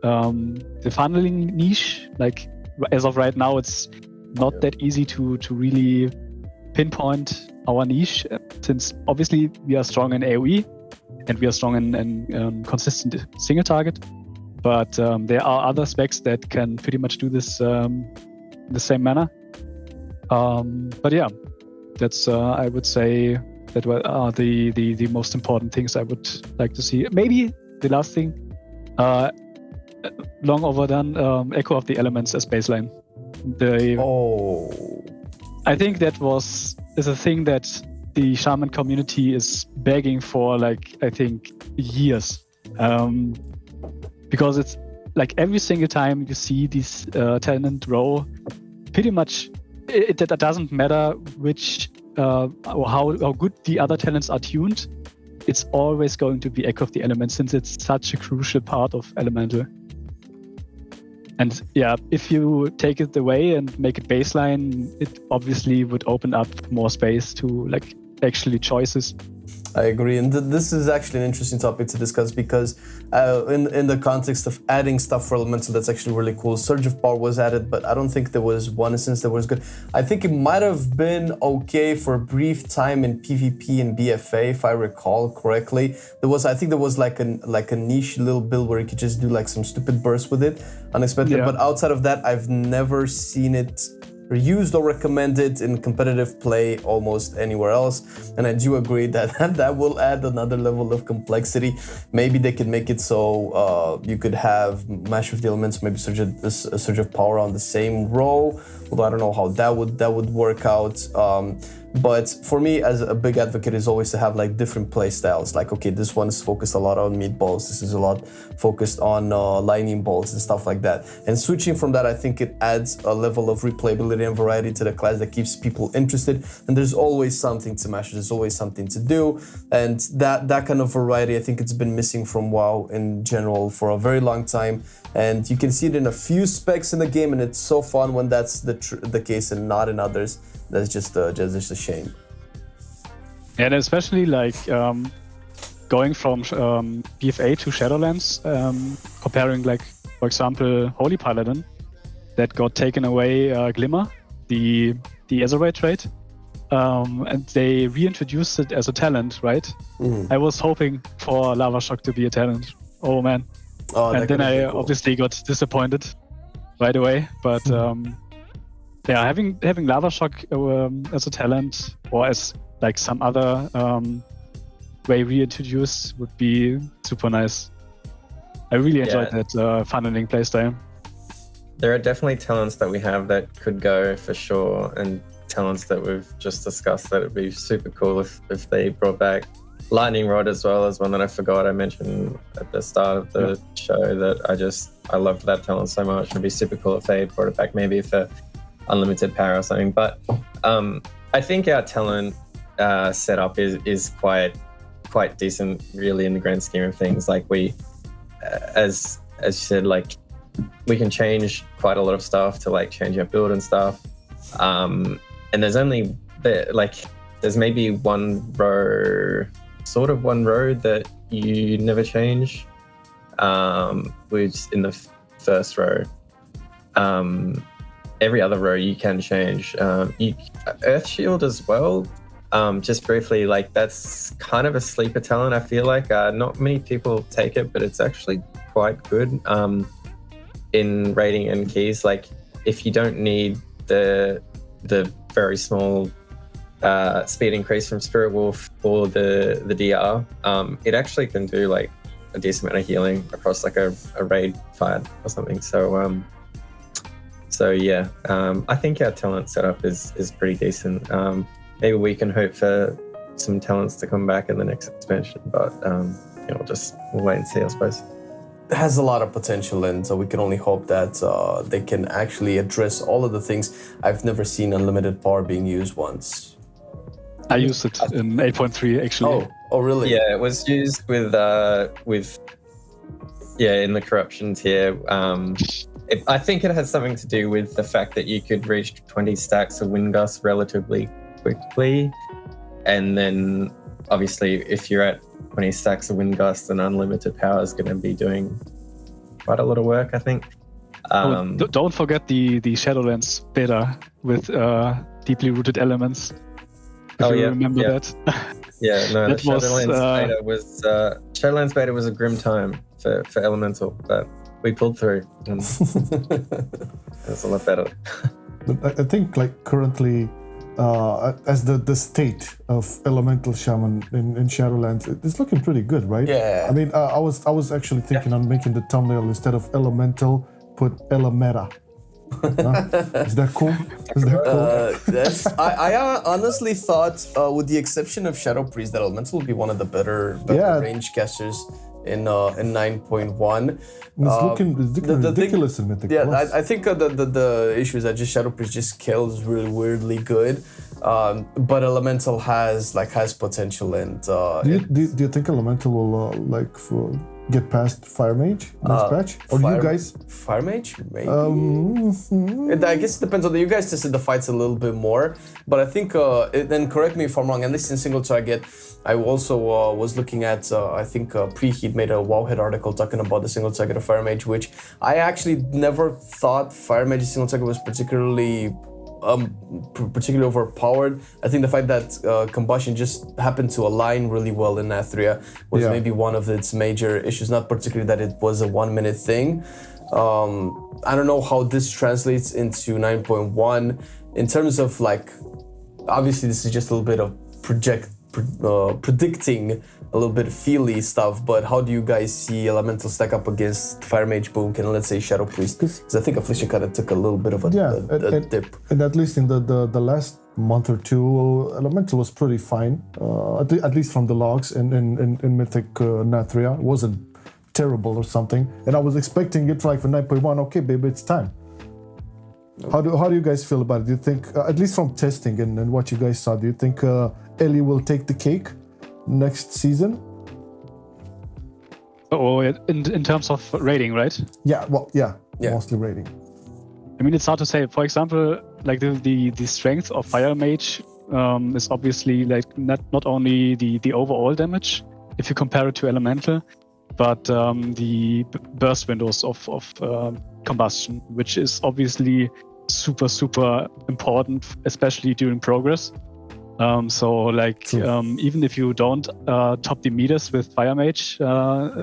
funneling niche. Like as of right now, it's not that easy to really pinpoint our niche, since obviously we are strong in AoE and we are strong in consistent single target. But there are other specs that can pretty much do this in the same manner. But yeah, that's I would say that are the most important things I would like to see. Maybe the last thing, long overdone, Echo of the Elements as baseline. I think that is a thing that the Shaman community is begging for, like, I think years, because it's like every single time you see this talent row, pretty much it doesn't matter which or how good the other talents are tuned, it's always going to be Echo of the Elements, since it's such a crucial part of Elemental. And yeah, if you take it away and make it baseline, it obviously would open up more space to like actually choices. I agree, and this is actually an interesting topic to discuss, because in the context of adding stuff for Elemental, that's actually really cool. Surge of Power was added, but I don't think there was one instance that was good. I think it might have been okay for a brief time in PvP and BFA, if I recall correctly. I think there was like a niche little build where you could just do like some stupid bursts with it, unexpected. Yeah. But outside of that, I've never seen it used or recommended in competitive play almost anywhere else. And I do agree that that will add another level of complexity. Maybe they could make it so you could have Mash with the Elements, maybe Surge of Power on the same row, although I don't know how that would work out. But for me, as a big advocate, is always to have like different play styles. Like, okay, this one is focused a lot on meatballs. This is a lot focused on lightning bolts and stuff like that. And switching from that, I think it adds a level of replayability and variety to the class that keeps people interested. And there's always something to mash. There's always something to do. And that kind of variety, I think it's been missing from WoW in general for a very long time. And you can see it in a few specs in the game, and it's so fun when that's the case and not in others. That's just a shame. And especially like going from BFA to Shadowlands, comparing like, for example, Holy Paladin that got taken away, Glimmer, the Azerite trait, and they reintroduced it as a talent, right? I was hoping for Lava Shock to be a talent. Oh man. And then I obviously got disappointed right away. But yeah, having Lava Shock as a talent, or as like some other way reintroduced, would be super nice. I really enjoyed that funneling playstyle. There are definitely talents that we have that could go for sure, and talents that we've just discussed that would be super cool if they brought back. Lightning Rod as well is one that I forgot I mentioned at the start of the show that I loved that talent so much. It'd be super cool if they brought it back maybe for unlimited power or something. But I think our talent setup is quite decent really in the grand scheme of things. Like we, as you said, like we can change quite a lot of stuff to like change our build and stuff. And there's only there's maybe one row that you never change, which is in the first row. Every other row you can change. Earth Shield as well. Just briefly, like that's kind of a sleeper talent. I feel like not many people take it, but it's actually quite good in raiding and keys. Like if you don't need the very small speed increase from Spirit Wolf or the DR, it actually can do like a decent amount of healing across like a raid fight or something. So yeah, I think our talent setup is pretty decent. Maybe we can hope for some talents to come back in the next expansion, but we'll wait and see, I suppose. It has a lot of potential, and so we can only hope that they can actually address all of the things. I've never seen unlimited power being used once. I used it in 8.3 actually. Oh, really? Yeah, it was used with in the corruption tier. I think it has something to do with the fact that you could reach 20 stacks of Windgust relatively quickly, and then obviously if you're at 20 stacks of Windgust, then unlimited power is going to be doing quite a lot of work, I think. Don't forget the Shadowlands beta with deeply rooted elements. If you remember that. Yeah, no, that the Shadowlands beta was a grim time for Elemental, but we pulled through. And it's a lot better. I think like currently, as the state of Elemental Shaman in Shadowlands, it's looking pretty good, right? Yeah. I mean, I was actually thinking on making the thumbnail instead of Elemental, put Elemeta. Is that cool? I honestly thought, with the exception of Shadow Priest, that Elemental would be one of the better range casters in 9.1. It's looking ridiculous in Mythic Plus. I think the issue is that just Shadow Priest just kills really weirdly good, but Elemental has potential, and do you think Elemental will get past Fire Mage next patch? Or do you guys? Fire Mage? Maybe. I guess it depends on you guys tested the fights a little bit more, but I think, then correct me if I'm wrong, at least in single target, I also was looking at, I think Preheat made a Wowhead article talking about the single target of Fire Mage, which I actually never thought Fire Mage single target was particularly overpowered. I think the fact that combustion just happened to align really well in Nathria was maybe one of its major issues, not particularly that it was a 1 minute thing. I don't know how this translates into 9.1 in terms of obviously this is just a little bit of predicting a little bit feely stuff, but how do you guys see Elemental stack up against Fire Mage, Boom, and let's say Shadow Priest? Because I think Affliction kind of took a little bit of a dip. And at least in the last month or two, Elemental was pretty fine, at least from the logs in Mythic Nathria. It wasn't terrible or something, and I was expecting it for 9.1. Okay, baby, it's time. How do you guys feel about it? Do you think, at least from testing and what you guys saw, do you think Ellie will take the cake next season? In terms of rating, right? Yeah, mostly rating. I mean, it's hard to say. For example, the strength of Fire Mage is obviously not only the overall damage, if you compare it to Elemental, but the burst windows of combustion, which is obviously super, super important, especially during progress. Even if you don't top the meters with Fire Mage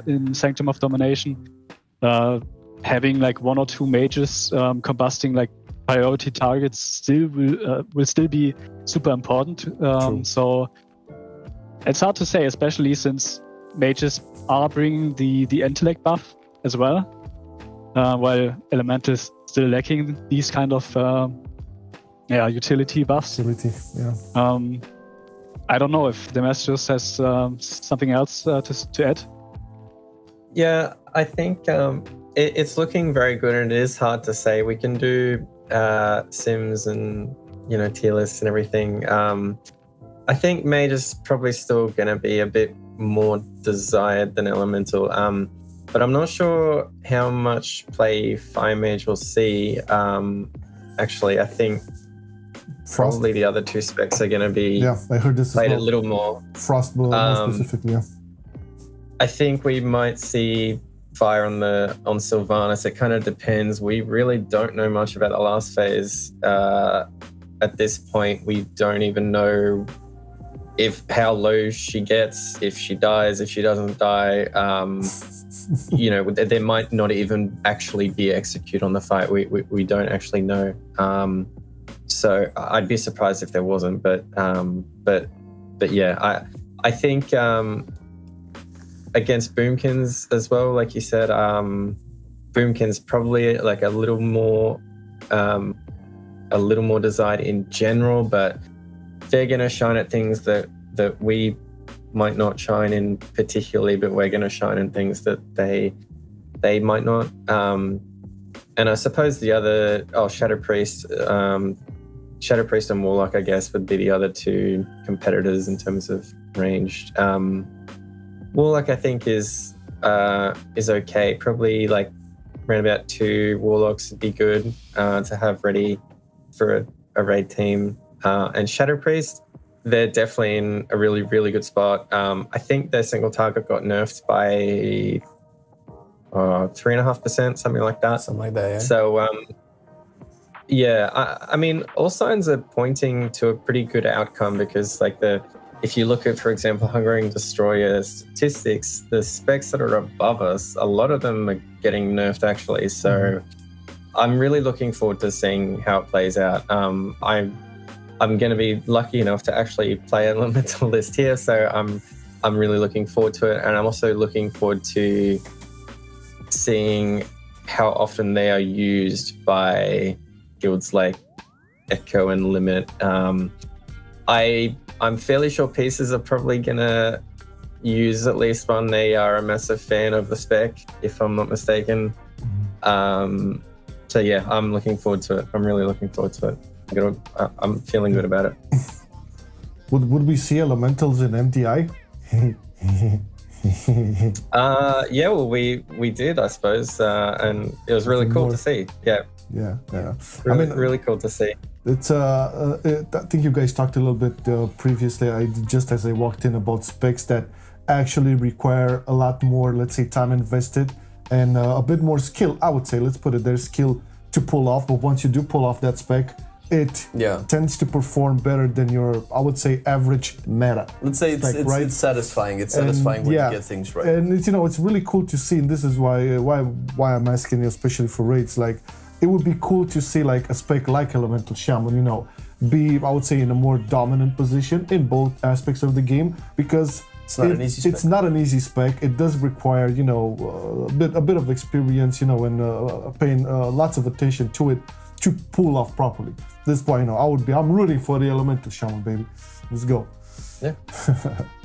in Sanctum of Domination, having 1 or 2 mages combusting priority targets still will still be super important. So it's hard to say, especially since mages are bringing the intellect buff as well, while Elemental is still lacking these kind of utility buffs. I don't know if Damastius has something else to add. Yeah, I think it's looking very good, and it is hard to say. We can do sims and tier lists and everything. I think Mage is probably still going to be a bit more desired than Elemental, but I'm not sure how much play Fire Mage will see. Actually, I think probably the other two specs are going to be I heard this played as well. a little more. Frost more specifically, yeah. I think we might see Fire on Sylvanas. It kind of depends. We really don't know much about the last phase. At this point, we don't even know how low she gets, if she dies, if she doesn't die. There might not even actually be execute on the fight. We don't actually know. So I'd be surprised if there wasn't. But yeah, I think against Boomkins as well, like you said, Boomkins probably like a little more desired in general, but they're going to shine at things that we might not shine in particularly, but we're going to shine in things that they might not. And I suppose the other, Shadow Priest and Warlock, I guess, would be the other two competitors in terms of ranged. Warlock, I think, is okay. Probably like around about 2 Warlocks would be good to have ready for a raid team. And Shadow Priest, they're definitely in a really, really good spot. I think their single target got nerfed by 3.5%, something like that. Something like that, yeah. So, I mean, all signs are pointing to a pretty good outcome because, if you look at, for example, Hungering Destroyer statistics, the specs that are above us, a lot of them are getting nerfed actually. So, I'm really looking forward to seeing how it plays out. I'm going to be lucky enough to actually play an Elemental list here, so I'm really looking forward to it, and I'm also looking forward to seeing how often they are used by guilds like Echo and Limit. I'm fairly sure Pieces are probably going to use at least one. They are a massive fan of the spec, if I'm not mistaken. So yeah, I'm looking forward to it. I'm really looking forward to it. I'm feeling good about it. Would we see Elementals in MDI? Yeah, well, we did, I suppose, and it was really cool to see. Yeah. Really cool to see. It's I think you guys talked a little bit previously. Just as I walked in about specs that actually require a lot more, let's say, time invested and a bit more skill. I would say, let's put it there, skill to pull off. But once you do pull off that spec, it tends to perform better than your, I would say, average meta. Let's say it's satisfying. It's satisfying when you get things right. And it's really cool to see, and this is why I'm asking you, especially for raids. Like, it would be cool to see like a spec like Elemental Shaman, be, I would say, in a more dominant position in both aspects of the game, because it's not an easy spec. It's not an easy spec. It does require, a bit of experience, and paying lots of attention to it to pull off properly. This is why, I'm rooting for the Elemental Shaman, baby. Let's go. Yeah.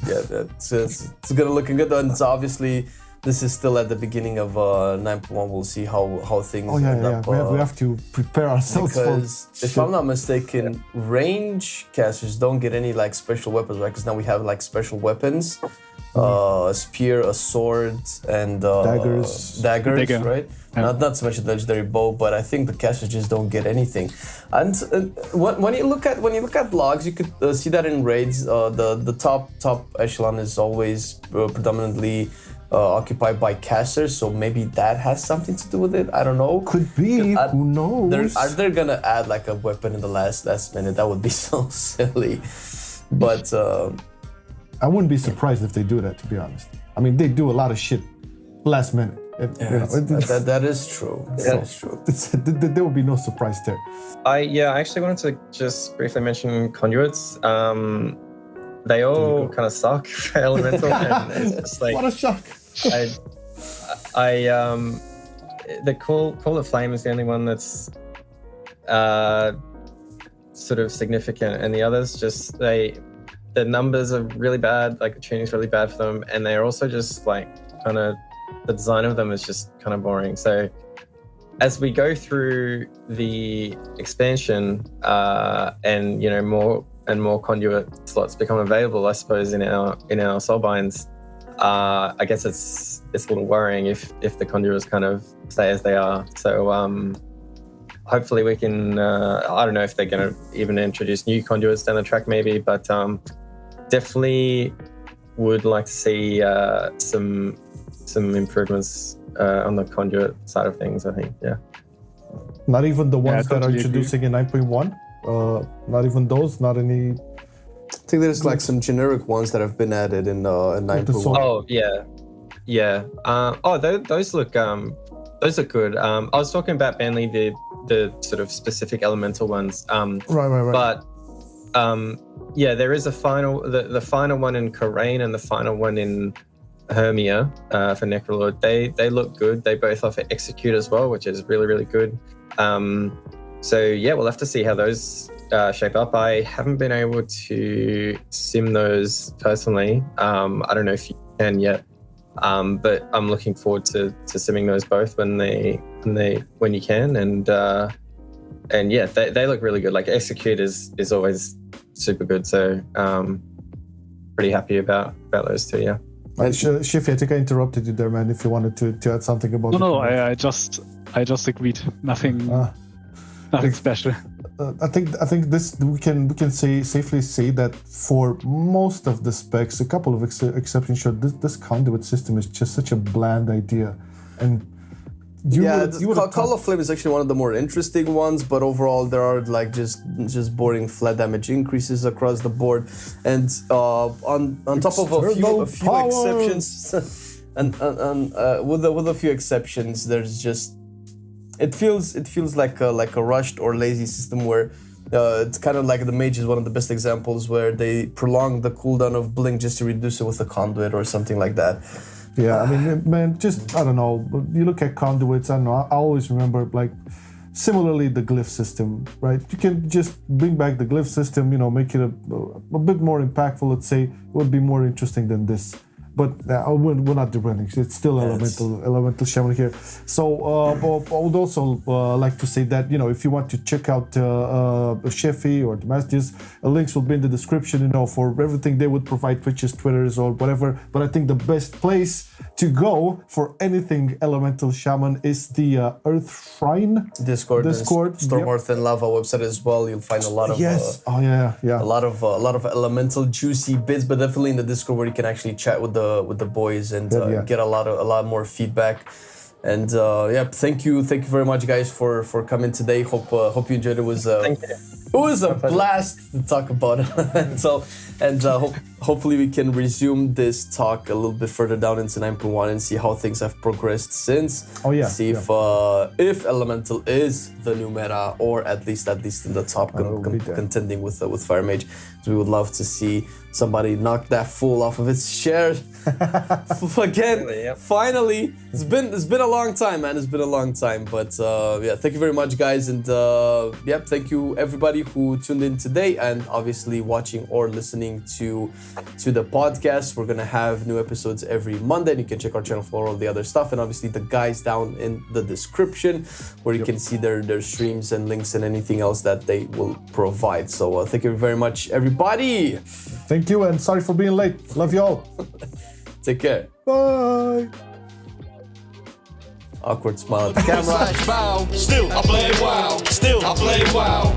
It's gonna look good, and it's obviously this is still at the beginning of 9.1. We'll see how things end up. We have to prepare ourselves because if I'm not mistaken, range casters don't get any like special weapons, right? Because now we have like special weapons, a spear, a sword, and daggers, right? Yeah. Not so much a legendary bow, but I think the casters just don't get anything. And when you look at logs, you could see that in raids, the top echelon is always predominantly occupied by casters, so maybe that has something to do with it. I don't know. Could be. Who knows? Are they gonna add like a weapon in the last minute? That would be so silly. But I wouldn't be surprised if they do that, to be honest. I mean, they do a lot of shit last minute. That is true. That is true. There will be no surprise there. I actually wanted to just briefly mention conduits. They all kind of suck for Elemental, and it's just like what a shock. The Call of Flame is the only one that's sort of significant, and the others just the numbers are really bad, like the tuning's really bad for them, and they're also just like kind of the design of them is just kind of boring. So as we go through the expansion and more and more conduit slots become available, I suppose in our soulbinds, I guess it's a little worrying if the conduits kind of stay as they are. So hopefully we can, I don't know if they're going to even introduce new conduits down the track maybe, but definitely would like to see some improvements on the conduit side of things, I think. Yeah. Not even the ones that are totally introducing in 9.1? Not even those? Not any... I think there's like some generic ones that have been added in 9.1. Oh, yeah. Yeah. Those look good. I was talking about mainly the sort of specific elemental ones. Right. But yeah, there is a final, the final one in Karain and the final one in Hermia for Necrolord. They look good. They both offer Execute as well, which is really, really good. So yeah, we'll have to see how those shape up. I haven't been able to sim those personally. I don't know if you can yet, but I'm looking forward to simming those both when you can. And yeah, they look really good. Like Execute is always super good. So pretty happy about those two. Yeah. Sheffy, I think I interrupted you there, man. If you wanted to add something about No, I just agreed. Nothing special. I think this we can safely say that for most of the specs, a couple of exceptions show this conduit system is just such a bland idea, and Call of Flame is actually one of the more interesting ones, but overall there are like just boring flat damage increases across the board, and on top of a few exceptions, and with a few exceptions, there's just it feels like a rushed or lazy system where it's kind of like the mage is one of the best examples where they prolong the cooldown of blink just to reduce it with a conduit or something like that. Yeah, I mean, man, just, I don't know, you look at conduits, I don't know, I always remember, like, similarly the glyph system, right? You can just bring back the glyph system, make it a bit more impactful, let's say, it would be more interesting than this. But we're not derailing, it's still elemental shaman here. So I would also like to say that, if you want to check out Sheffy or Damastius, links will be in the description, for everything they would provide, Twitches, Twitters, or whatever. But I think the best place to go for anything elemental shaman is the Earth Shrine Discord, Storm Earth and Lava website as well. You'll find a lot of a lot of elemental juicy bits, but definitely in the Discord where you can actually chat with the boys and get a lot more feedback. And thank you very much, guys, for coming today. Hope you enjoyed it. It was a blast to talk about elemental, and hopefully we can resume this talk a little bit further down into 9.1 and see how things have progressed since. See if elemental is the new meta, or at least in the top contending with Fire Mage. So we would love to see somebody knock that fool off of its chair again. Really, finally, it's been a long time, man. It's been a long time, but thank you very much, guys, and thank you everybody who tuned in today, and obviously watching or listening to the podcast. We're gonna have new episodes every Monday, and you can check our channel for all the other stuff, and obviously the guys down in the description where you can see their streams and links and anything else that they will provide. So thank you very much, everybody. Thank you, and sorry for being late. Love you all. Take care. Bye. Awkward smile at the camera. Still I play WoW. Still I play WoW.